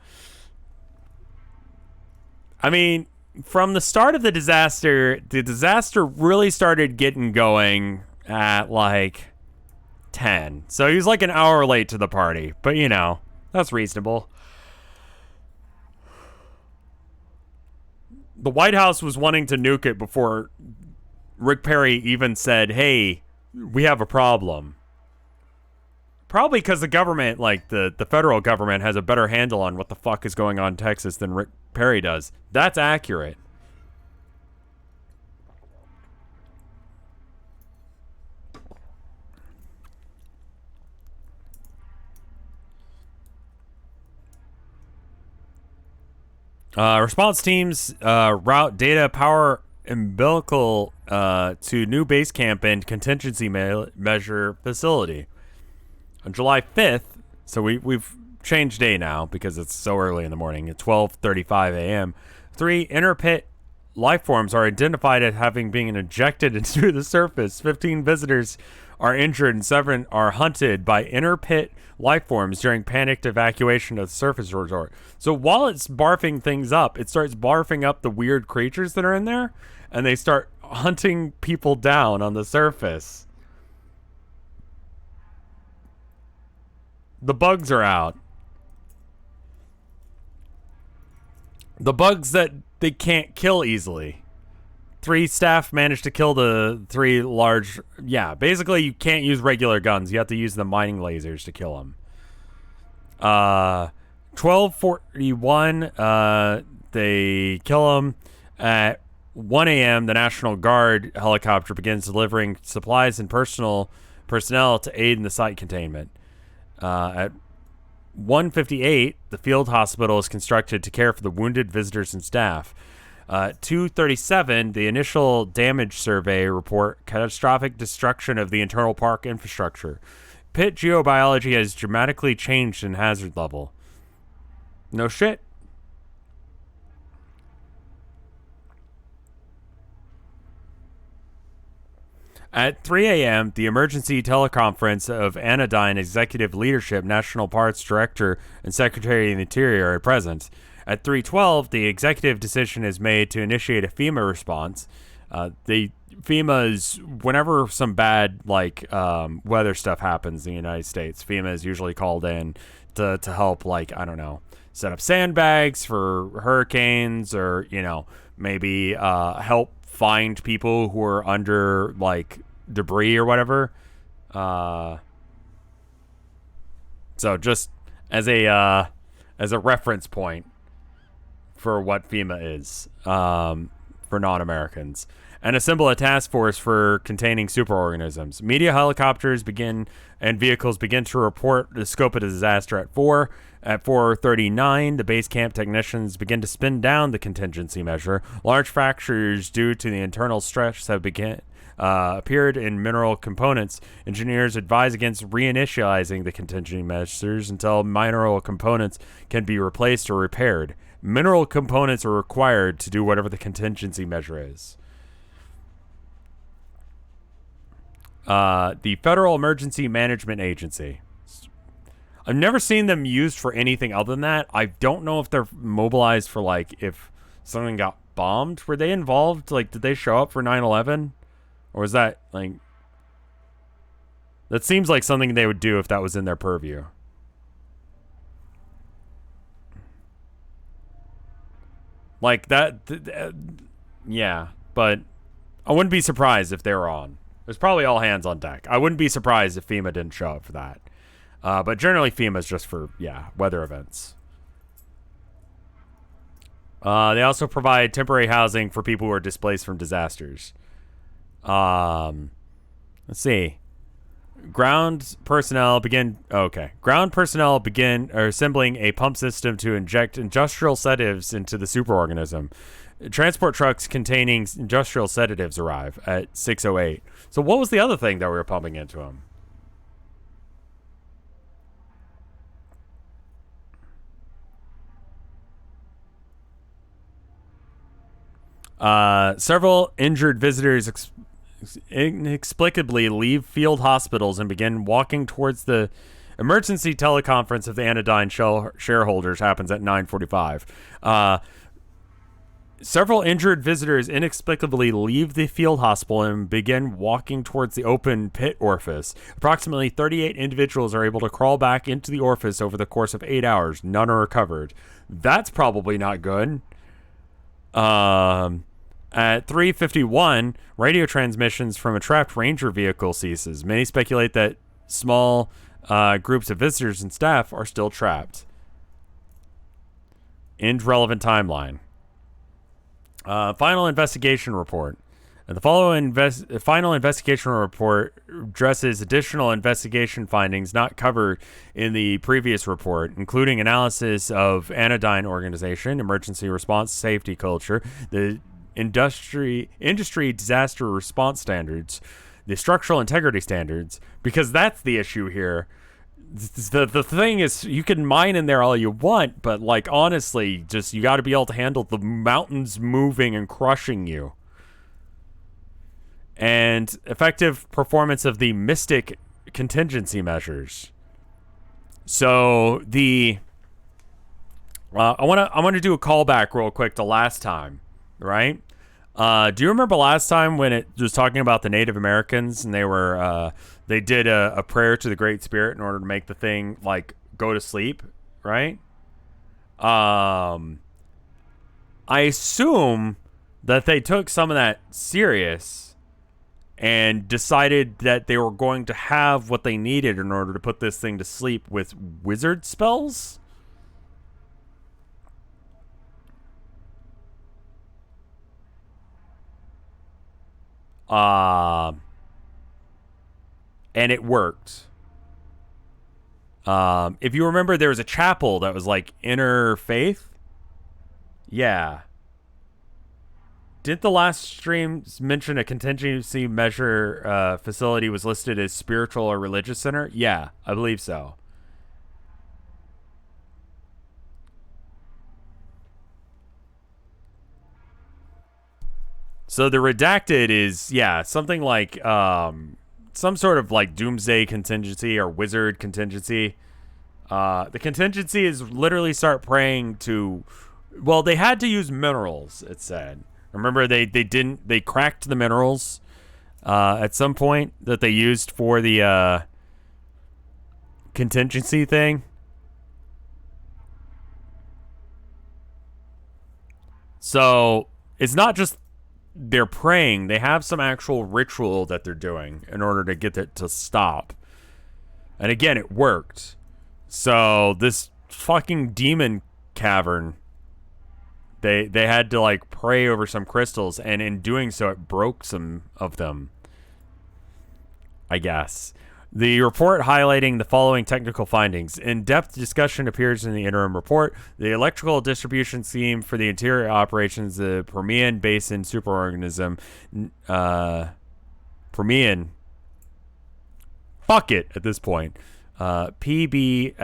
I mean, from the start of the disaster really started getting going at like 10. So he was like an hour late to the party. But, you know, that's reasonable. The White House was wanting to nuke it before Rick Perry even said, hey, we have a problem. Probably because the government, like the federal government, has a better handle on what the fuck is going on in Texas than Rick Perry does. That's accurate. Response teams route data power umbilical to new base camp and contingency measure facility. On July 5th, so we've changed day now because it's so early in the morning, at 12:35 a.m., 3 inner pit life forms are identified as having been injected into the surface. 15 visitors are injured and 7 are hunted by inner pit life forms during panicked evacuation of the surface resort. So while it's barfing things up, it starts barfing up the weird creatures that are in there, and they start hunting people down on the surface. The bugs are out. The bugs that they can't kill easily. 3 staff managed to kill the 3 large... Yeah, basically you can't use regular guns. You have to use the mining lasers to kill them. 12:41, they kill them. At 1 a.m., the National Guard helicopter begins delivering supplies and personnel to aid in the site containment. At 1:58, the field hospital is constructed to care for the wounded visitors and staff. 2:37, the initial damage survey report catastrophic destruction of the internal park infrastructure. Pit geobiology has dramatically changed in hazard level. No shit. At 3 a.m., the emergency teleconference of Anodyne Executive Leadership, National Parks Director, and Secretary of the Interior are present. At 3:12, the executive decision is made to initiate a FEMA response. FEMA is whenever some bad weather stuff happens in the United States. FEMA is usually called in to help, like, I don't know, set up sandbags for hurricanes, or maybe help find people who are under like debris or whatever. So just as a reference point for what FEMA is for non-Americans. And assemble a task force for containing superorganisms. Media helicopters and vehicles begin to report the scope of the disaster at 4. At 4:39, the base camp technicians begin to spin down the contingency measure. Large fractures due to the internal stress have appeared in mineral components. Engineers advise against reinitializing the contingency measures until mineral components can be replaced or repaired. Mineral components are required to do whatever the contingency measure is. The Federal Emergency Management Agency. I've never seen them used for anything other than that. I don't know if they're mobilized for, like, if something got bombed. Were they involved? Like, did they show up for 9/11? Or is that, like... That seems like something they would do if that was in their purview. Like, that... yeah, but... I wouldn't be surprised if they were on. There's probably all hands on deck. I wouldn't be surprised if FEMA didn't show up for that. But generally, FEMA is just for, weather events. They also provide temporary housing for people who are displaced from disasters. Let's see. Ground personnel begin assembling a pump system to inject industrial sedatives into the superorganism. Transport trucks containing industrial sedatives arrive at 6:08. So what was the other thing that we were pumping into them? Several injured visitors inexplicably leave field hospitals and begin walking towards the emergency teleconference of the Anodyne shareholders. Happens at 9:45. Several injured visitors inexplicably leave the field hospital and begin walking towards the open pit orifice. Approximately 38 individuals are able to crawl back into the orifice over the course of 8 hours. None are recovered. That's probably not good. At 3:51, radio transmissions from a trapped ranger vehicle ceases. Many speculate that small groups of visitors and staff are still trapped. End relevant timeline. Final investigation report. And the following final investigation report addresses additional investigation findings not covered in the previous report, including analysis of Anodyne organization, emergency response safety culture, the industry disaster response standards, the structural integrity standards, because that's the issue here. The thing is, you can mine in there all you want, but like honestly, just you got to be able to handle the mountains moving and crushing you. And effective performance of the Mystic contingency measures. So the I want to do a callback real quick to last time, right? Do you remember last time when it was talking about the Native Americans and they did a prayer to the Great Spirit in order to make the thing like go to sleep, right? I assume that they took some of that serious and decided that they were going to have what they needed in order to put this thing to sleep with wizard spells. And it worked. If you remember, there was a chapel that was like inner faith. Yeah. Did the last stream mention a contingency measure facility was listed as spiritual or religious center? Yeah, I believe so. So the redacted is, something like some sort of like doomsday contingency or wizard contingency. The contingency is literally start praying to, well, they had to use minerals, it said. Remember, they cracked the minerals at some point that they used for the contingency thing. So it's not just they're praying, they have some actual ritual that they're doing in order to get it to stop. And again, it worked. So this fucking demon cavern, they had to like pray over some crystals, and in doing so it broke some of them, I guess. The report highlighting the following technical findings. In-depth discussion appears in the interim report. The electrical distribution scheme for the interior operations, the Permian Basin superorganism, Permian, fuck it at this point, PBSNP,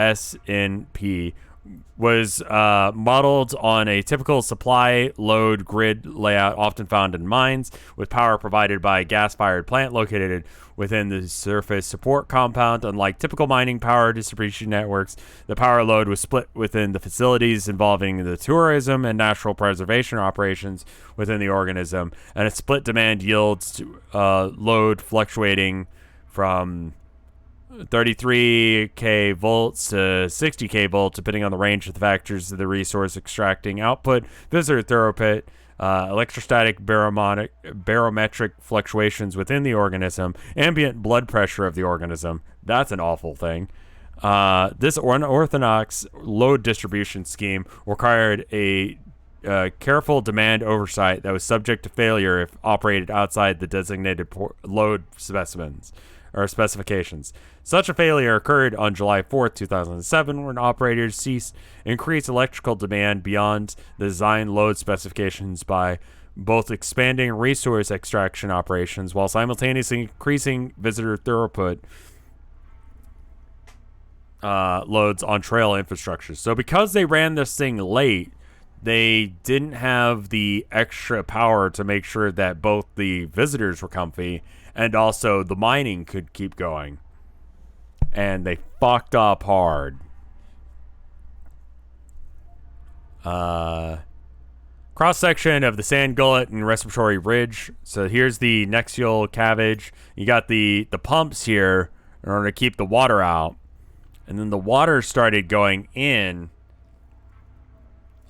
was modeled on a typical supply load grid layout often found in mines, with power provided by a gas-fired plant located within the surface support compound. Unlike typical mining power distribution networks, the power load was split within the facilities involving the tourism and natural preservation operations within the organism, and a split demand yields load fluctuating from 33k volts to 60k volts, depending on the range of the factors of the resource extracting output, visitor throughput, electrostatic barometric fluctuations within the organism, ambient blood pressure of the organism. That's an awful thing. This unorthodox load distribution scheme required a careful demand oversight that was subject to failure if operated outside the designated load specifications. Such a failure occurred on July 4th, 2007, when operators ceased increased electrical demand beyond the design load specifications by both expanding resource extraction operations while simultaneously increasing visitor throughput loads on trail infrastructure. So because they ran this thing late, they didn't have the extra power to make sure that both the visitors were comfy and also the mining could keep going. And they fucked up hard. Cross-section of the sand gullet and respiratory ridge. So here's the nexial cavage. You got the pumps here in order to keep the water out. And then the water started going in.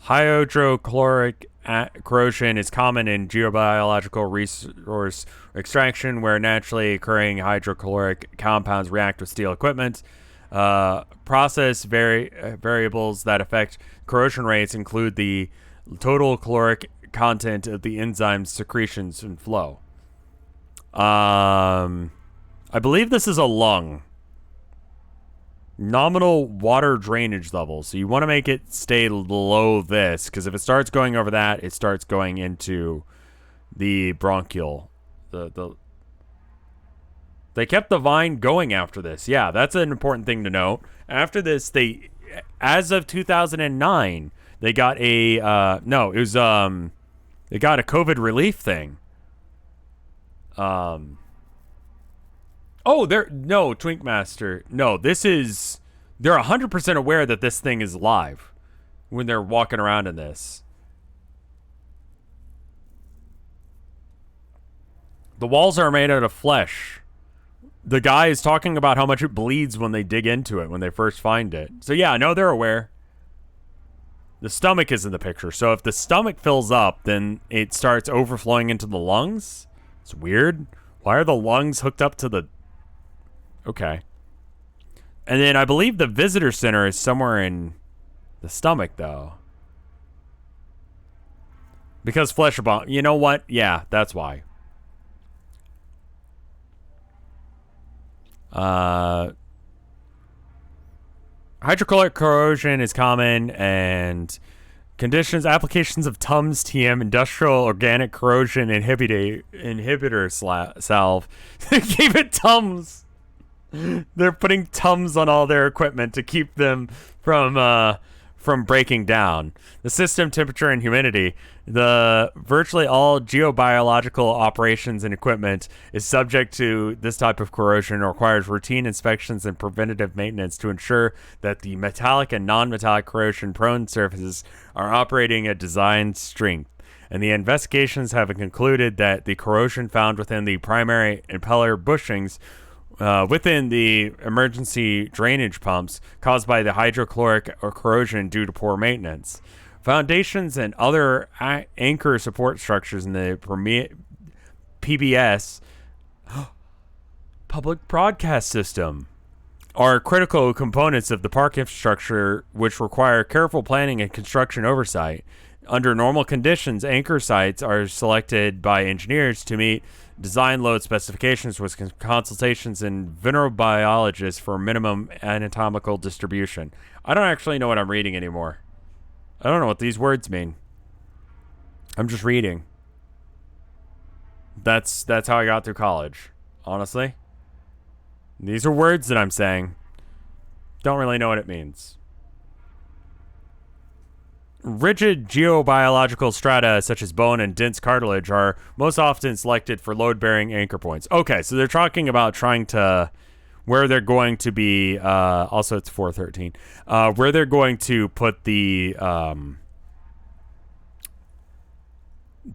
Hydrochloric corrosion is common in geobiological resource extraction, where naturally occurring hydrochloric compounds react with steel equipment. Process variables that affect corrosion rates include the total caloric content of the enzymes, secretions, and flow. I believe this is a lung. Nominal water drainage level. So you want to make it stay below this, because if it starts going over that, it starts going into the bronchial. They kept the vine going after this. Yeah, that's an important thing to note. After this, as of 2009, they got they got a COVID relief thing. Twinkmaster. No, they're 100% aware that this thing is live when they're walking around in this. The walls are made out of flesh. The guy is talking about how much it bleeds when they dig into it, when they first find it. So yeah, no, they're aware. The stomach is in the picture. So if the stomach fills up, then it starts overflowing into the lungs. It's weird. Why are the lungs hooked up to the... Okay. And then I believe the visitor center is somewhere in the stomach, though. Because flesh bomb. You know what? Yeah, that's why. Hydrochloric corrosion is common, and applications of Tums TM industrial organic corrosion inhibitor salve. Keep it Tums. They're putting Tums on all their equipment to keep them from breaking down. The system temperature and humidity. The virtually all geobiological operations and equipment is subject to this type of corrosion and requires routine inspections and preventative maintenance to ensure that the metallic and non-metallic corrosion-prone surfaces are operating at design strength. And the investigations have concluded that the corrosion found within the primary impeller bushings within the emergency drainage pumps caused by the hydrochloric corrosion due to poor maintenance. Foundations and other anchor support structures in the PBS public broadcast system are critical components of the park infrastructure, which require careful planning and construction oversight. Under normal conditions, anchor sites are selected by engineers to meet design load specifications with consultations and venerobiologists for minimum anatomical distribution. I don't actually know what I'm reading anymore. I don't know what these words mean. I'm just reading. That's how I got through college, honestly. These are words that I'm saying. Don't really know what it means. Rigid geobiological strata, such as bone and dense cartilage, are most often selected for load-bearing anchor points. Okay, so they're talking about trying to... where they're going to be... also, it's 413. Where they're going to put the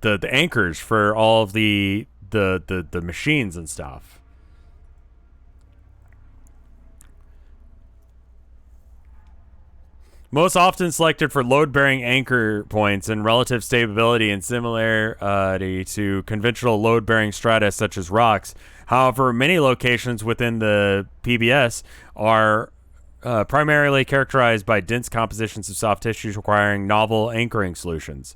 anchors for all of the machines and stuff. Most often selected for load-bearing anchor points and relative stability and similarity to conventional load-bearing strata such as rocks. However, many locations within the PBS are primarily characterized by dense compositions of soft tissues requiring novel anchoring solutions.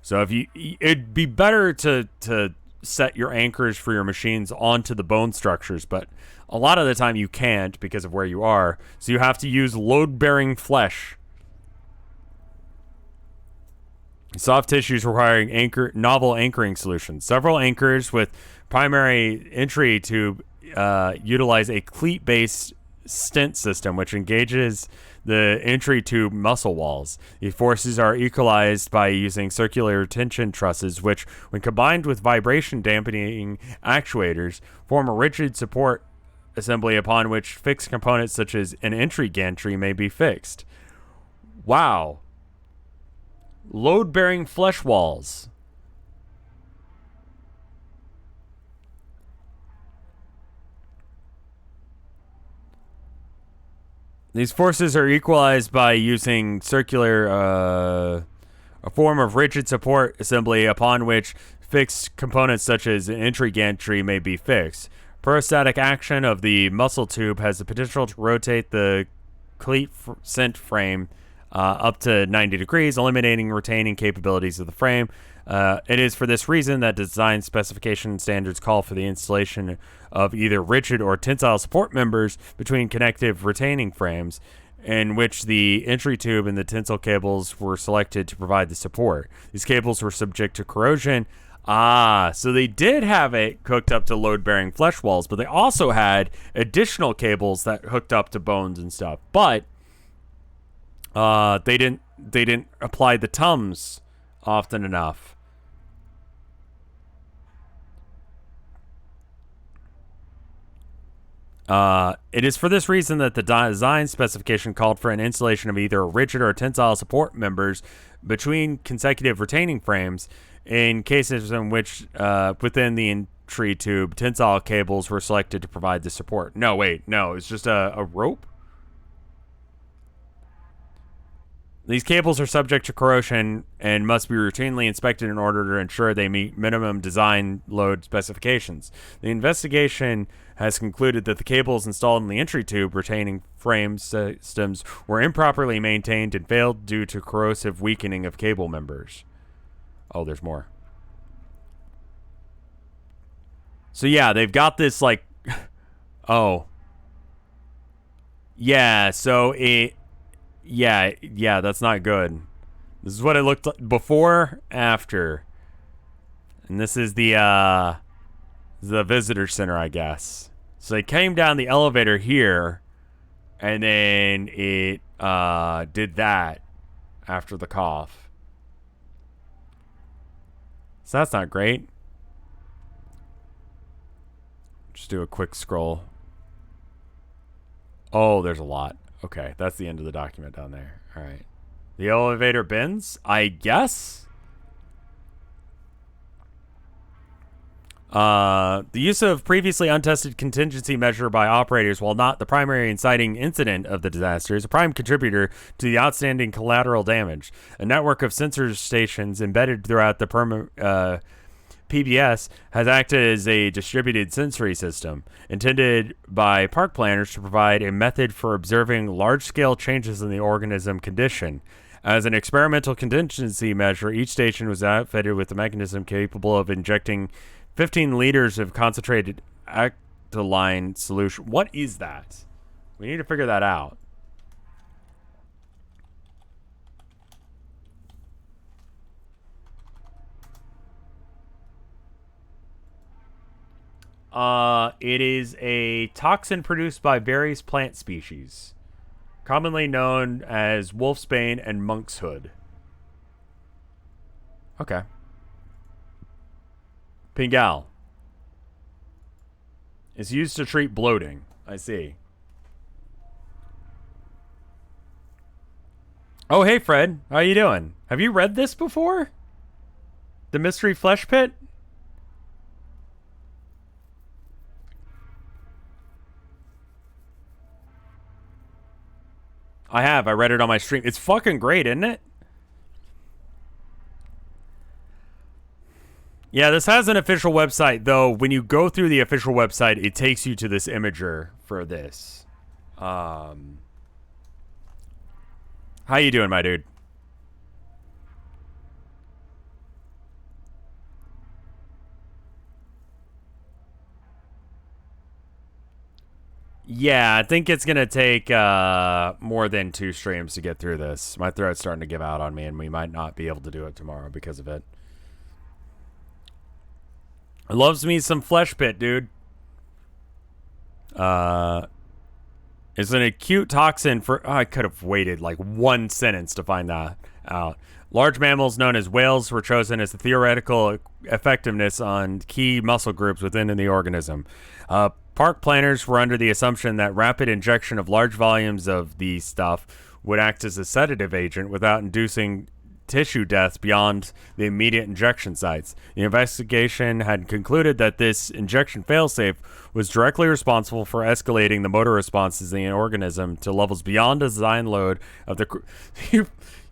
So it'd be better to set your anchors for your machines onto the bone structures, but a lot of the time you can't because of where you are. So you have to use load-bearing flesh. Soft tissues requiring novel anchoring solutions. Several anchors with primary entry tube utilize a cleat-based stent system, which engages the entry tube muscle walls. These forces are equalized by using circular tension trusses, which, when combined with vibration dampening actuators, form a rigid support assembly upon which fixed components such as an entry gantry may be fixed. Wow. Load-bearing flesh walls. These forces are equalized by using circular, a form of rigid support assembly upon which fixed components such as an entry gantry may be fixed. Perostatic action of the muscle tube has the potential to rotate the cleat sent frame up to 90 degrees, eliminating retaining capabilities of the frame. It is for this reason that design specification standards call for the installation of either rigid or tensile support members between connective retaining frames, in which the entry tube and the tensile cables were selected to provide the support. These cables were subject to corrosion. So they did have it hooked up to load-bearing flesh walls, but they also had additional cables that hooked up to bones and stuff. But they didn't apply the TUMS often enough. It is for this reason that the design specification called for an installation of either rigid or tensile support members between consecutive retaining frames in cases in which within the entry tube, tensile cables were selected to provide the support. No, it's just a rope? These cables are subject to corrosion and must be routinely inspected in order to ensure they meet minimum design load specifications. The investigation has concluded that the cables installed in the entry tube retaining frame systems were improperly maintained and failed due to corrosive weakening of cable members. Oh, there's more. So yeah, they've got this like... oh. Yeah, so it... Yeah, that's not good. This is what it looked like before, after. And this is the visitor center, I guess. So they came down the elevator here, and then it did that after the cough. So that's not great. Just do a quick scroll. Oh, there's a lot. Okay, that's the end of the document down there. All right. The elevator bends, I guess. The use of previously untested contingency measure by operators, while not the primary inciting incident of the disaster, is a prime contributor to the outstanding collateral damage. A network of sensor stations embedded throughout the PBS has acted as a distributed sensory system intended by park planners to provide a method for observing large-scale changes in the organism condition. As an experimental contingency measure, each station was outfitted with a mechanism capable of injecting 15 liters of concentrated Anodyne solution. What is that? We need to figure that out. It is a toxin produced by various plant species, commonly known as wolfsbane and monkshood. Okay. Pingal. It's used to treat bloating. I see. Oh, hey, Fred. How you doing? Have you read this before? The Mystery Flesh Pit? I have. I read it on my stream. It's fucking great, isn't it? Yeah, this has an official website, though. When you go through the official website, it takes you to this imager for this. How you doing, my dude? Yeah, I think it's going to take more than 2 streams to get through this. My throat's starting to give out on me, and we might not be able to do it tomorrow because of it. It loves me some flesh pit, dude. It's an acute toxin for... Oh, I could have waited like 1 sentence to find that out. Large mammals known as whales were chosen as the theoretical effectiveness on key muscle groups within the organism. Park planners were under the assumption that rapid injection of large volumes of the stuff would act as a sedative agent without inducing tissue deaths beyond the immediate injection sites. The investigation had concluded that this injection failsafe was directly responsible for escalating the motor responses in the organism to levels beyond the design load of the...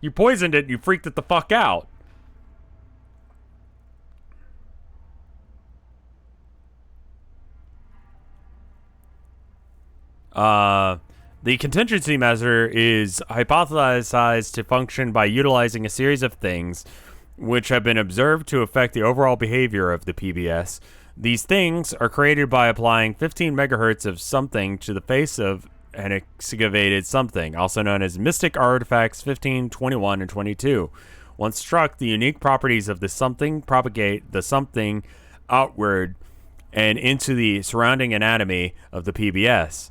You poisoned it, you freaked it the fuck out. The contingency measure is hypothesized to function by utilizing a series of things which have been observed to affect the overall behavior of the PBS. These things are created by applying 15 megahertz of something to the face of an excavated something, also known as mystic artifacts 15, 21, and 22. Once struck, the unique properties of the something propagate the something outward and into the surrounding anatomy of the PBS.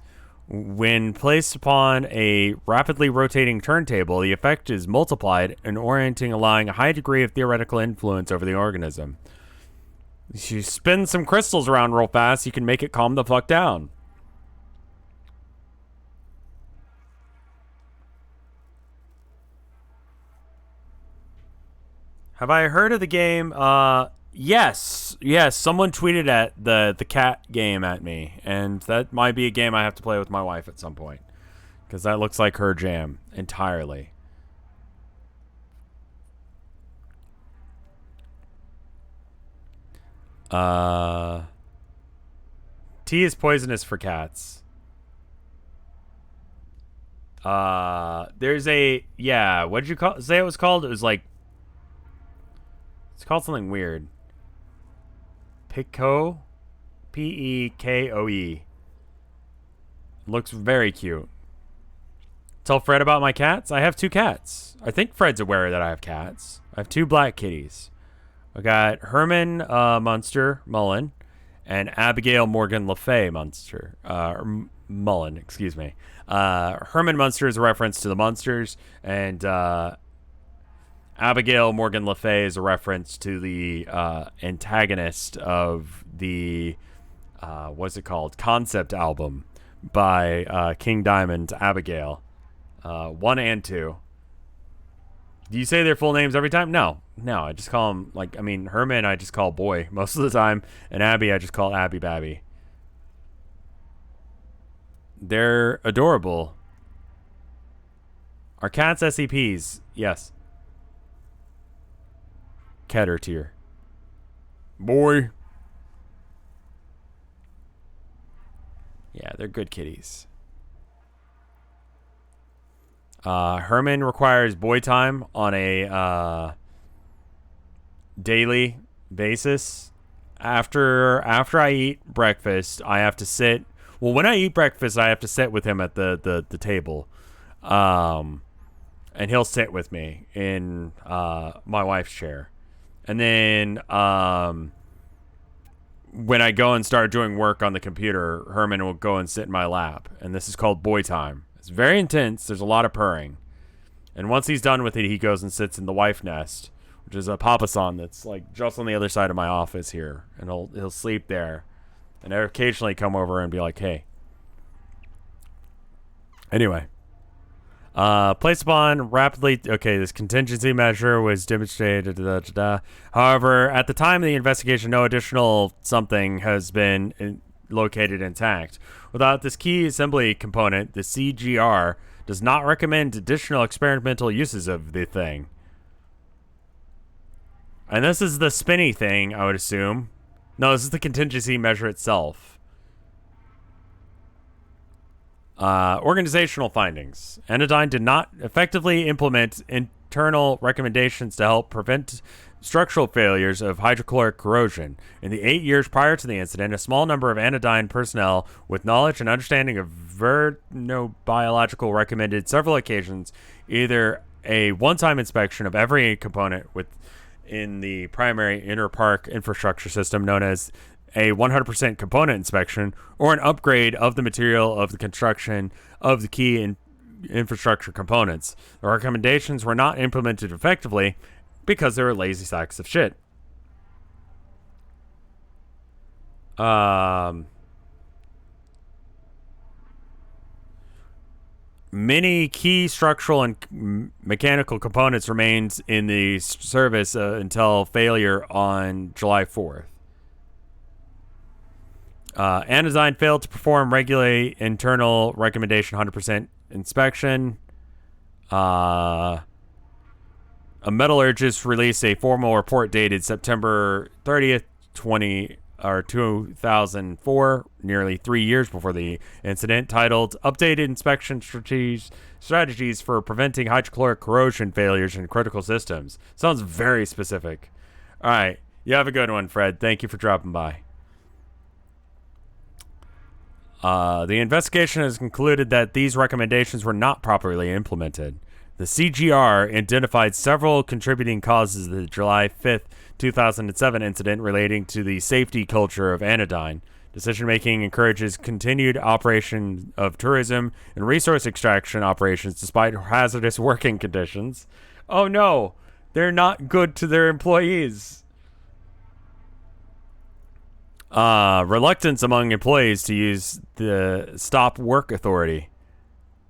When placed upon a rapidly rotating turntable, the effect is multiplied and orienting, allowing a high degree of theoretical influence over the organism. If you spin some crystals around real fast, you can make it calm the fuck down. Have I heard of the game? Yes, someone tweeted at the cat game at me, and that might be a game I have to play with my wife at some point, because that looks like her jam entirely. Tea is poisonous for cats. There's a, yeah, what did you say it was called? It was like, it's called something weird. Pekoe? Pekoe. Looks very cute. Tell Fred about my cats? I have 2 cats. I think Fred's aware that I have cats. I have 2 black kitties. I got Herman Munster Mullen and Abigail Morgan Le Fay Munster. Mullen, excuse me. Herman Munster is a reference to the Munsters, and Abigail Morgan Le Fay is a reference to the antagonist of the, what's it called? Concept album by King Diamond, Abigail. 1 and 2. Do you say their full names every time? No. I just call them, like, I mean, Herman I just call Boy most of the time, and Abby I just call Abby Babby. They're adorable. Are cats SCPs? Yes. Catter tier. Boy. Yeah, they're good kitties. Herman requires boy time on a daily basis. After I eat breakfast, I have to sit. Well, when I eat breakfast, I have to sit with him at the table. And he'll sit with me in my wife's chair. And then when I go and start doing work on the computer, Herman will go and sit in my lap. And this is called boy time. It's very intense. There's a lot of purring. And once he's done with it, he goes and sits in the wife nest, which is a papasan that's like just on the other side of my office here. And he'll sleep there. And I occasionally come over and be like, hey. Anyway. Placed upon rapidly... Okay, this contingency measure was demonstrated. However, at the time of the investigation, no additional something has been located intact. Without this key assembly component, the CGR, does not recommend additional experimental uses of the thing. And this is the spinny thing, I would assume. No, this is the contingency measure itself. Organizational findings. Anodyne did not effectively implement internal recommendations to help prevent structural failures of hydrochloric corrosion. In the 8 years prior to the incident, a small number of Anodyne personnel with knowledge and understanding of vernobiological recommended several occasions either a one-time inspection of every component within the primary inner park infrastructure system known as a 100% component inspection, or an upgrade of the material of the construction of the key infrastructure components. The recommendations were not implemented effectively because they were lazy sacks of shit. Many key structural and mechanical components remained in the service until failure on July 4th. Anodyne failed to perform regulate internal recommendation 100% inspection. A metallurgist released a formal report dated September 30th, 2004, nearly 3 years before the incident, titled Updated Inspection Strategies for Preventing Hydrochloric Corrosion Failures in Critical Systems. Sounds very specific. All right. You have a good one, Fred. Thank you for dropping by. The investigation has concluded that these recommendations were not properly implemented. The CGR identified several contributing causes of the July 5th, 2007 incident relating to the safety culture of Anodyne. Decision-making encourages continued operation of tourism and resource extraction operations despite hazardous working conditions. Oh no, they're not good to their employees. Reluctance among employees to use the Stop Work Authority.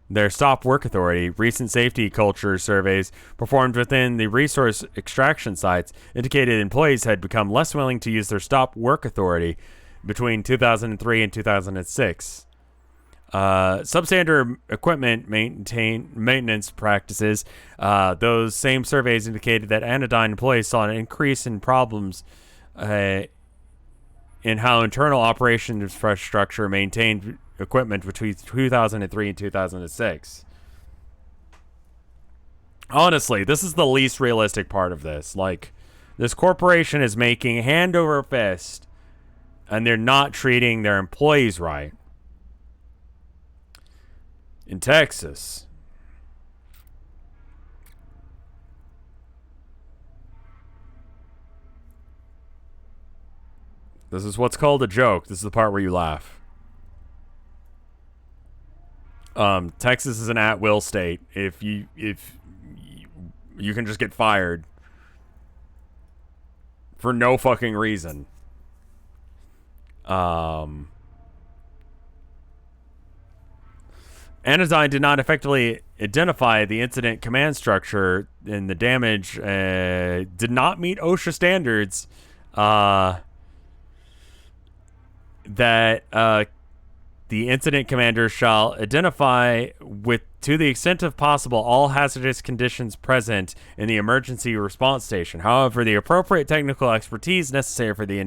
Their Stop Work Authority, recent safety culture surveys performed within the resource extraction sites indicated employees had become less willing to use their Stop Work Authority between 2003 and 2006. Substandard equipment maintenance practices. Those same surveys indicated that Anodyne employees saw an increase in problems in how internal operation infrastructure maintained equipment between 2003 and 2006. Honestly, this is the least realistic part of this. Like, this corporation is making hand over fist, and they're not treating their employees right. In Texas, this is what's called a joke. This is the part where you laugh. Texas is an at-will state. If you can just get fired for no fucking reason. Anodyne did not effectively identify the incident command structure, and the damage did not meet OSHA standards. That the incident commander shall identify to the extent of possible all hazardous conditions present in the emergency response station. However, the appropriate technical expertise necessary for the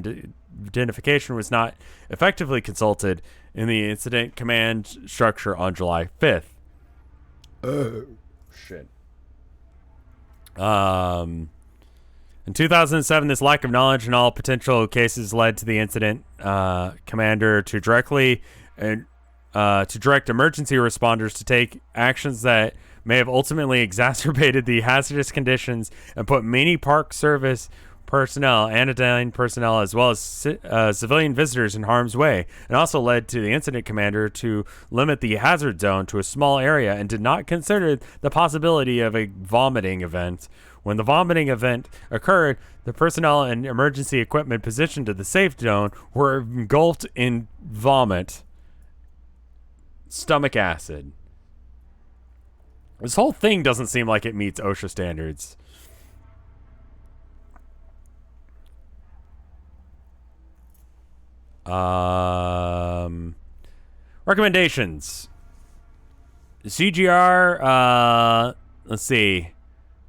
identification was not effectively consulted in the incident command structure on July 5th. Oh, shit. In 2007, this lack of knowledge in all potential cases led to the incident commander to direct emergency responders to take actions that may have ultimately exacerbated the hazardous conditions and put many Park Service personnel, Anodyne personnel, as well as civilian visitors in harm's way, and also led to the incident commander to limit the hazard zone to a small area and did not consider the possibility of a vomiting event. When the vomiting event occurred, the personnel and emergency equipment positioned to the safe zone were engulfed in vomit. Stomach acid. This whole thing doesn't seem like it meets OSHA standards. Recommendations. CGR, let's see.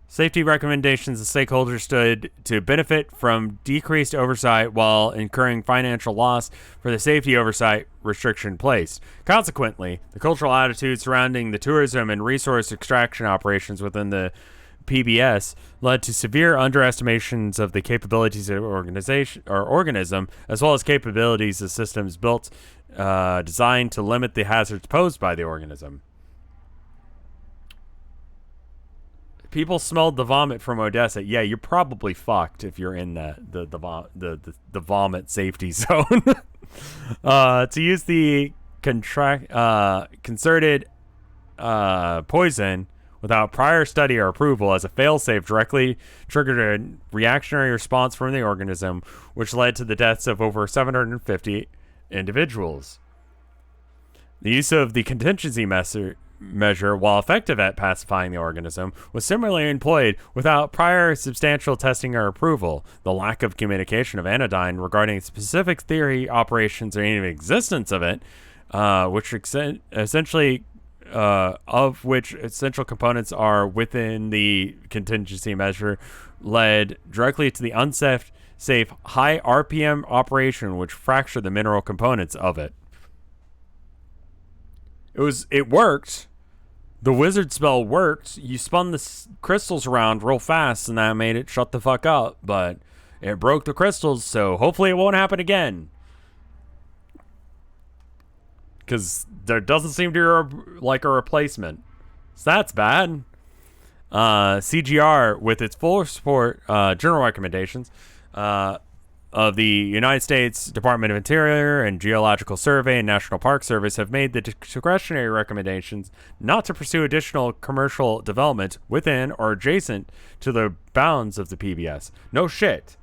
Safety recommendations, the stakeholders stood to benefit from decreased oversight while incurring financial loss for the safety oversight restriction placed. Consequently, the cultural attitude surrounding the tourism and resource extraction operations within the PBS led to severe underestimations of the capabilities of organization or organism, as well as capabilities of systems built designed to limit the hazards posed by the organism. People smelled the vomit from Odessa. Yeah, you're probably fucked if you're in the vomit safety zone. To use the concerted poison without prior study or approval as a failsafe directly triggered a reactionary response from the organism, which led to the deaths of over 750 individuals. The use of the contingency measure, while effective at pacifying the organism, was similarly employed without prior substantial testing or approval. The lack of communication of Anodyne regarding specific theory, operations, or any existence of it, which essentially of which essential components are within the contingency measure, led directly to the unsafe high RPM operation, which fractured the mineral components of it. It worked. The wizard spell worked. You spun the crystals around real fast, and that made it shut the fuck up. But it broke the crystals, so hopefully it won't happen again. Because there doesn't seem to be like a replacement. So that's bad. CGR, with its full support, general recommendations, of the United States Department of Interior and Geological Survey and National Park Service, have made the discretionary recommendations not to pursue additional commercial development within or adjacent to the bounds of the PBS. No shit.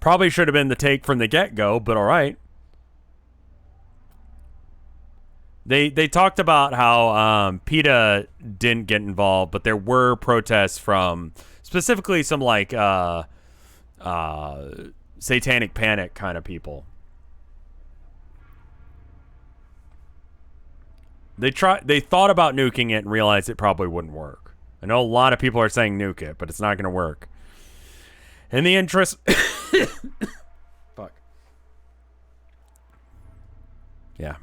Probably should have been the take from the get-go, but all right. They talked about how PETA didn't get involved, but there were protests from specifically some like satanic panic kind of people. They thought about nuking it and realized it probably wouldn't work. I know a lot of people are saying nuke it, but it's not going to work. In the interest... Fuck. Yeah.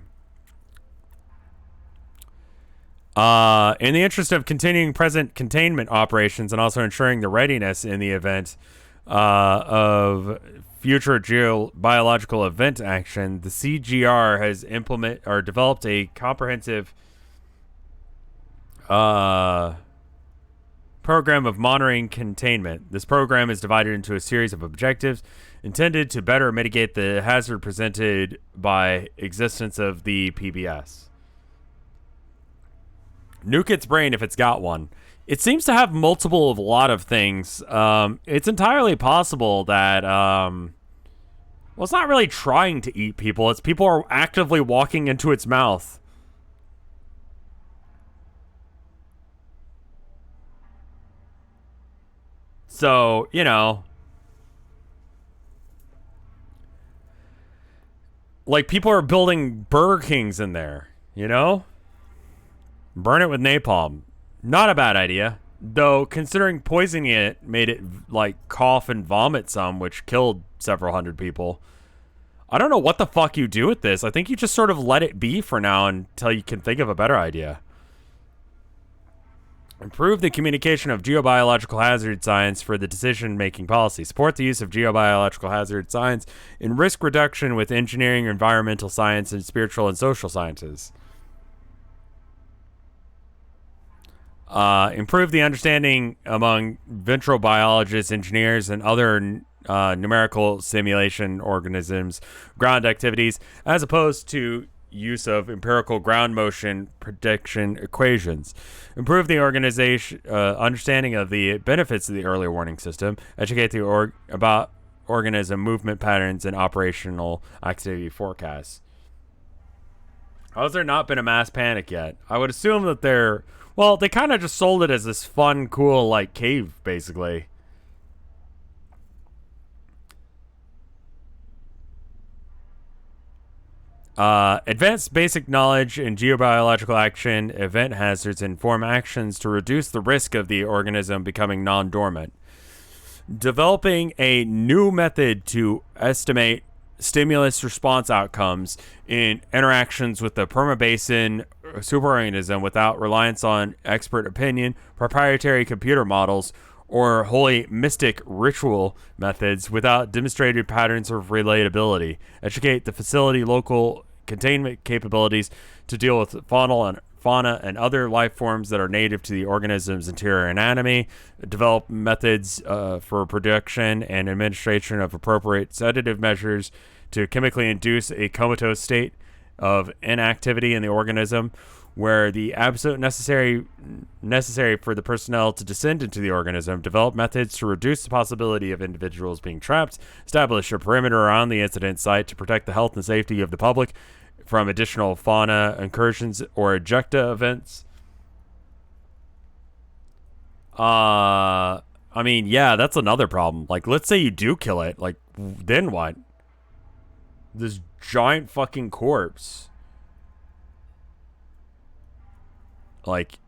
In the interest of continuing present containment operations and also ensuring the readiness in the event of future biological event action, the CGR has developed a comprehensive program of monitoring containment. This program is divided into a series of objectives intended to better mitigate the hazard presented by existence of the PBS. Nuke its brain if it's got one. It seems to have multiple of a lot of things. It's entirely possible that, well, it's not really trying to eat people. It's people are actively walking into its mouth. So, you know, like people are building Burger Kings in there, you know? Burn it with napalm. Not a bad idea. Though, considering poisoning it made it, like, cough and vomit some, which killed several hundred people. I don't know what the fuck you do with this. I think you just sort of let it be for now until you can think of a better idea. Improve the communication of geobiological hazard science for the decision-making policy. Support the use of geobiological hazard science in risk reduction with engineering, environmental science, and spiritual and social sciences. Improve the understanding among ventral biologists, engineers, and other numerical simulation organisms, ground activities, as opposed to use of empirical ground motion prediction equations. Improve the organization understanding of the benefits of the early warning system. Educate the about organism movement patterns and operational activity forecasts. How has there not been a mass panic yet? I would assume that they're... Well, they kind of just sold it as this fun, cool, like, cave, basically. Advanced basic knowledge in geobiological action, event hazards, and inform actions to reduce the risk of the organism becoming non-dormant. Developing a new method to estimate stimulus response outcomes in interactions with the permabasin superorganism without reliance on expert opinion, proprietary computer models, or wholly mystic ritual methods without demonstrated patterns of relatability. Educate the facility local containment capabilities to deal with fauna and other life forms that are native to the organism's interior anatomy. Develop methods for production and administration of appropriate sedative measures to chemically induce a comatose state of inactivity in the organism, where the absolute necessary for the personnel to descend into the organism. Develop methods to reduce the possibility of individuals being trapped. Establish a perimeter around the incident site to protect the health and safety of the public from additional fauna incursions or ejecta events. I mean, yeah, that's another problem. Like, let's say you do kill it. Like, then what? This giant fucking corpse. Like,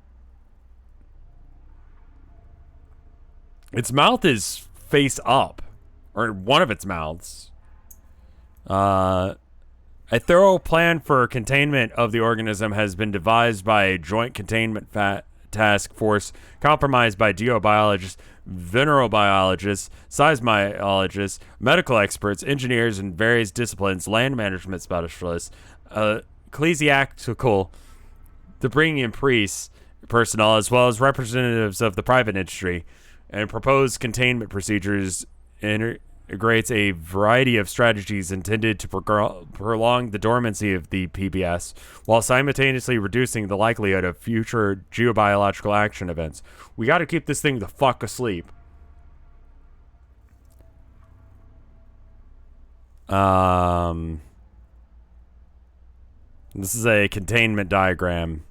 its mouth is face up, or one of its mouths. A thorough plan for containment of the organism has been devised by a joint containment task force comprised by geobiologists, minerobiologists, seismologists, medical experts, engineers in various disciplines, land management specialists, ecclesiastical, the bringing in priests, personnel, as well as representatives of the private industry, and proposed containment procedures integrates a variety of strategies intended to prolong the dormancy of the PBS while simultaneously reducing the likelihood of future geobiological action events. We got to keep this thing the fuck asleep. This is a containment diagram.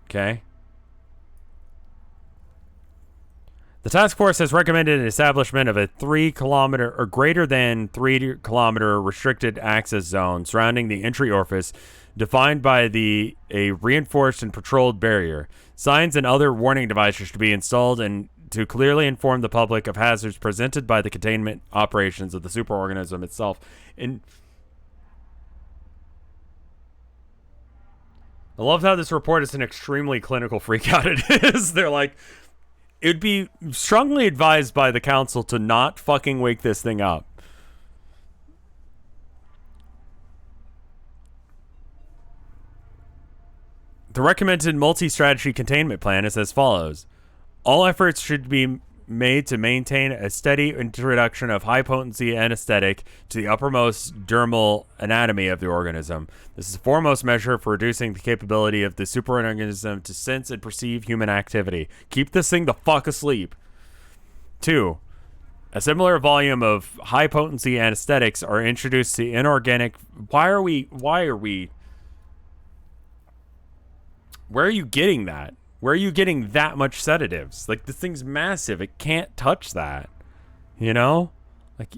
Okay. The task force has recommended an establishment of a 3 kilometer or greater than 3 kilometer restricted access zone surrounding the entry orifice, defined by a reinforced and patrolled barrier. Signs and other warning devices to be installed and to clearly inform the public of hazards presented by the containment operations of the superorganism itself. And I love how this report is an extremely clinical freakout it is. They're like, it would be strongly advised by the council to not fucking wake this thing up. The recommended multi-strategy containment plan is as follows. All efforts should be made to maintain a steady introduction of high-potency anesthetic to the uppermost dermal anatomy of the organism. This is the foremost measure for reducing the capability of the superorganism to sense and perceive human activity. Keep this thing the fuck asleep. 2. A similar volume of high-potency anesthetics are introduced to inorganic... Where are you getting that? Where are you getting that much sedatives? Like, this thing's massive. It can't touch that. You know? Like,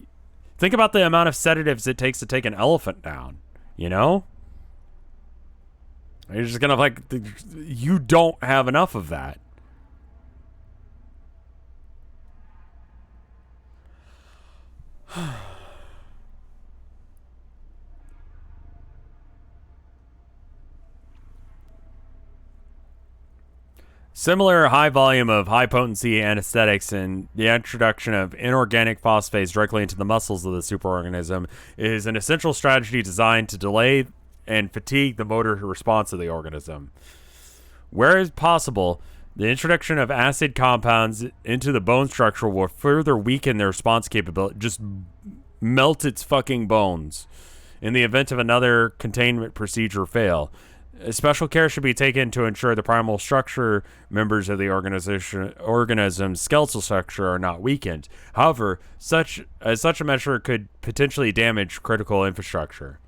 think about the amount of sedatives it takes to take an elephant down. You know? You're just gonna, like, you don't have enough of that. Similar high volume of high potency anesthetics and the introduction of inorganic phosphates directly into the muscles of the superorganism is an essential strategy designed to delay and fatigue the motor response of the organism. Where is possible, the introduction of acid compounds into the bone structure will further weaken their response capability, just melt its fucking bones in the event of another containment procedure fail. Special care should be taken to ensure the primal structure members of the organism's skeletal structure are not weakened. However, such a measure could potentially damage critical infrastructure.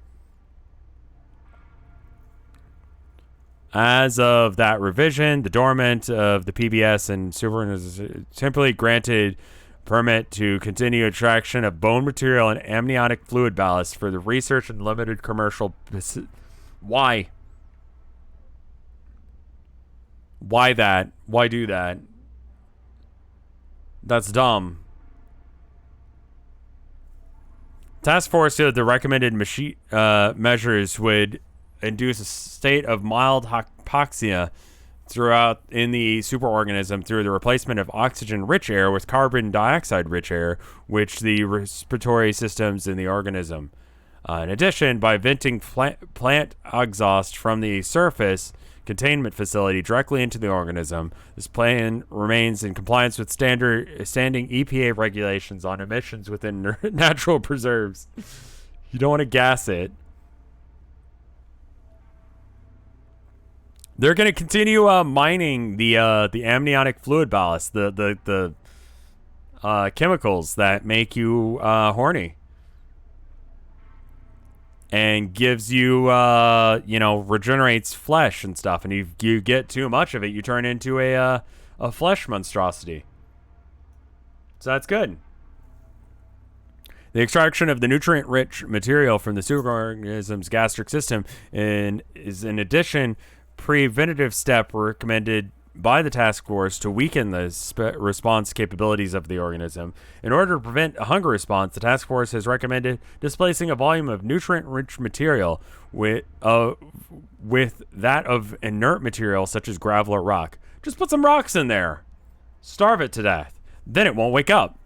As of that revision, the dormant of the PBS and superorganism temporarily granted permit to continue extraction of bone material and amniotic fluid ballast for the research and limited commercial. Why? Why that? Why do that? That's dumb. Task force said the recommended measures would induce a state of mild hypoxia throughout in the superorganism through the replacement of oxygen-rich air with carbon dioxide-rich air, which the respiratory systems in the organism. In addition, by venting plant exhaust from the surface containment facility directly into the organism, this plan remains in compliance with standing EPA regulations on emissions within natural preserves. You don't want to gas it. They're going to continue mining the amniotic fluid ballast, the chemicals that make you horny. And gives you, regenerates flesh and stuff. And you get too much of it, you turn into a flesh monstrosity. So that's good. The extraction of the nutrient-rich material from the superorganism's gastric system is, in addition, preventative step recommended by the task force to weaken the response capabilities of the organism. In order to prevent a hunger response, the task force has recommended displacing a volume of nutrient-rich material with that of inert material such as gravel or rock. Just put some rocks in there. Starve it to death. Then it won't wake up.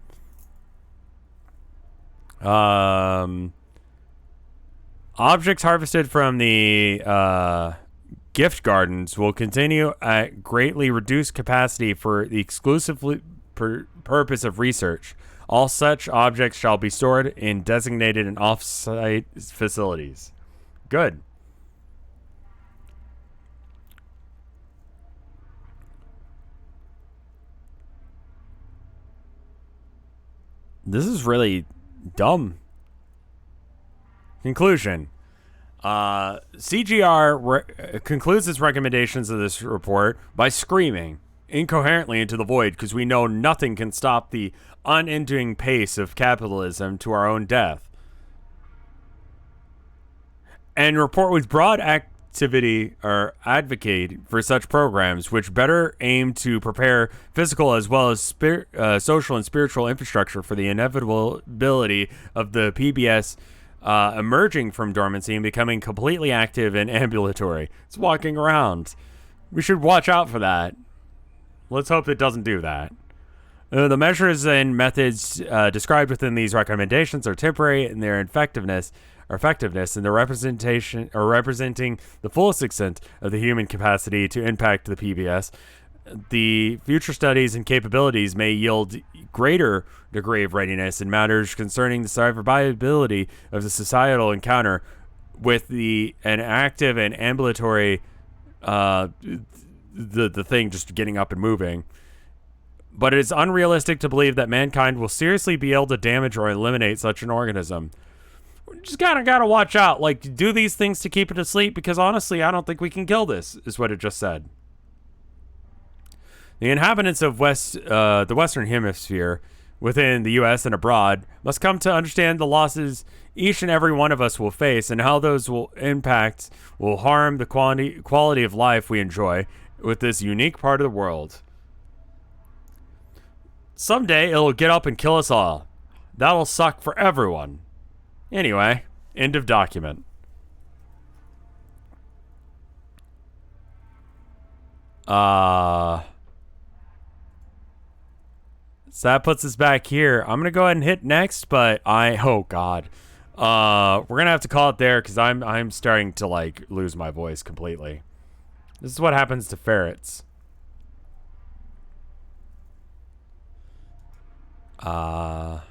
Objects harvested from the gift gardens will continue at greatly reduced capacity for the exclusive purpose of research. All such objects shall be stored in designated and off-site facilities. Good. This is really dumb. Conclusion. CGR concludes its recommendations of this report by screaming incoherently into the void because we know nothing can stop the unending pace of capitalism to our own death. And report with broad activity or advocate for such programs which better aim to prepare physical as well as social and spiritual infrastructure for the inevitability of the PBS emerging from dormancy and becoming completely active and ambulatory. It's walking around. We should watch out for that. Let's hope it doesn't do that. The measures and methods described within these recommendations are temporary in their effectiveness and their representing the fullest extent of the human capacity to impact the PBS. The future studies and capabilities may yield greater degree of readiness in matters concerning the survivability of the societal encounter with an active and ambulatory the thing just getting up and moving. But it is unrealistic to believe that mankind will seriously be able to damage or eliminate such an organism. We just gotta watch out. Like, do these things to keep it asleep, because honestly, I don't think we can kill this, is what it just said. The inhabitants of the Western Hemisphere, within the U.S. and abroad, must come to understand the losses each and every one of us will face and how those will harm the quality of life we enjoy with this unique part of the world. Someday it'll get up and kill us all. That'll suck for everyone. Anyway, end of document. So that puts us back here. I'm going to go ahead and hit next, but oh God. We're going to have to call it there because I'm starting to like lose my voice completely. This is what happens to ferrets. Are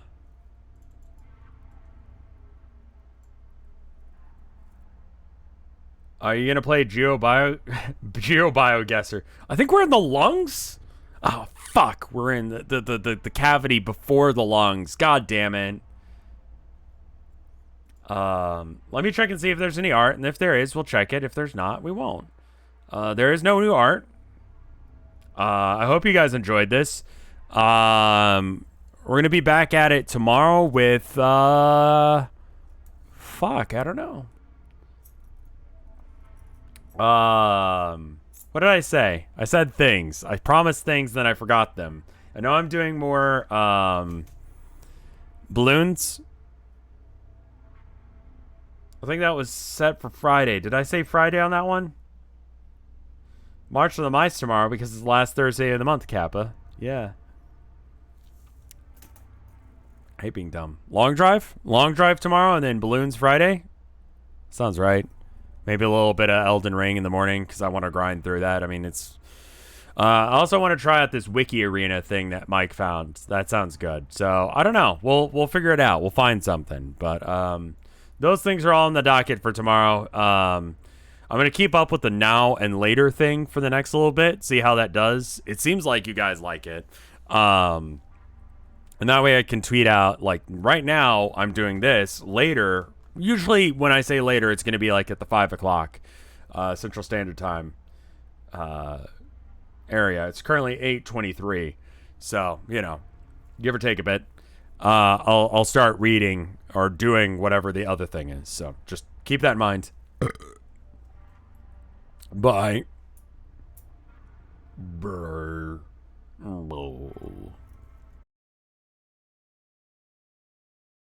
you going to play GeoBioguesser? I think we're in the lungs. Oh, fuck. We're in the cavity before the lungs. God damn it. Let me check and see if there's any art. And if there is, we'll check it. If there's not, we won't. There is no new art. I hope you guys enjoyed this. we're going to be back at it tomorrow with, fuck, I don't know. What did I say? I said things. I promised things, then I forgot them. I know I'm doing more, balloons. I think that was set for Friday. Did I say Friday on that one? March of the Mice tomorrow because it's the last Thursday of the month, Kappa. Yeah. I hate being dumb. Long drive? Long drive tomorrow and then balloons Friday? Sounds right. Maybe a little bit of Elden Ring in the morning because I want to grind through that. I mean, it's... I also want to try out this Wiki Arena thing that Mike found. That sounds good. So, I don't know. We'll figure it out. We'll find something. But, those things are all on the docket for tomorrow. I'm going to keep up with the now and later thing for the next little bit. See how that does. It seems like you guys like it. And that way I can tweet out, like, right now I'm doing this. Later, usually when I say later, it's going to be like at the 5 o'clock Central Standard Time area. It's currently 8:23. So, you know, give or take a bit. I'll start reading or doing whatever the other thing is. So just keep that in mind. Bye. Brr.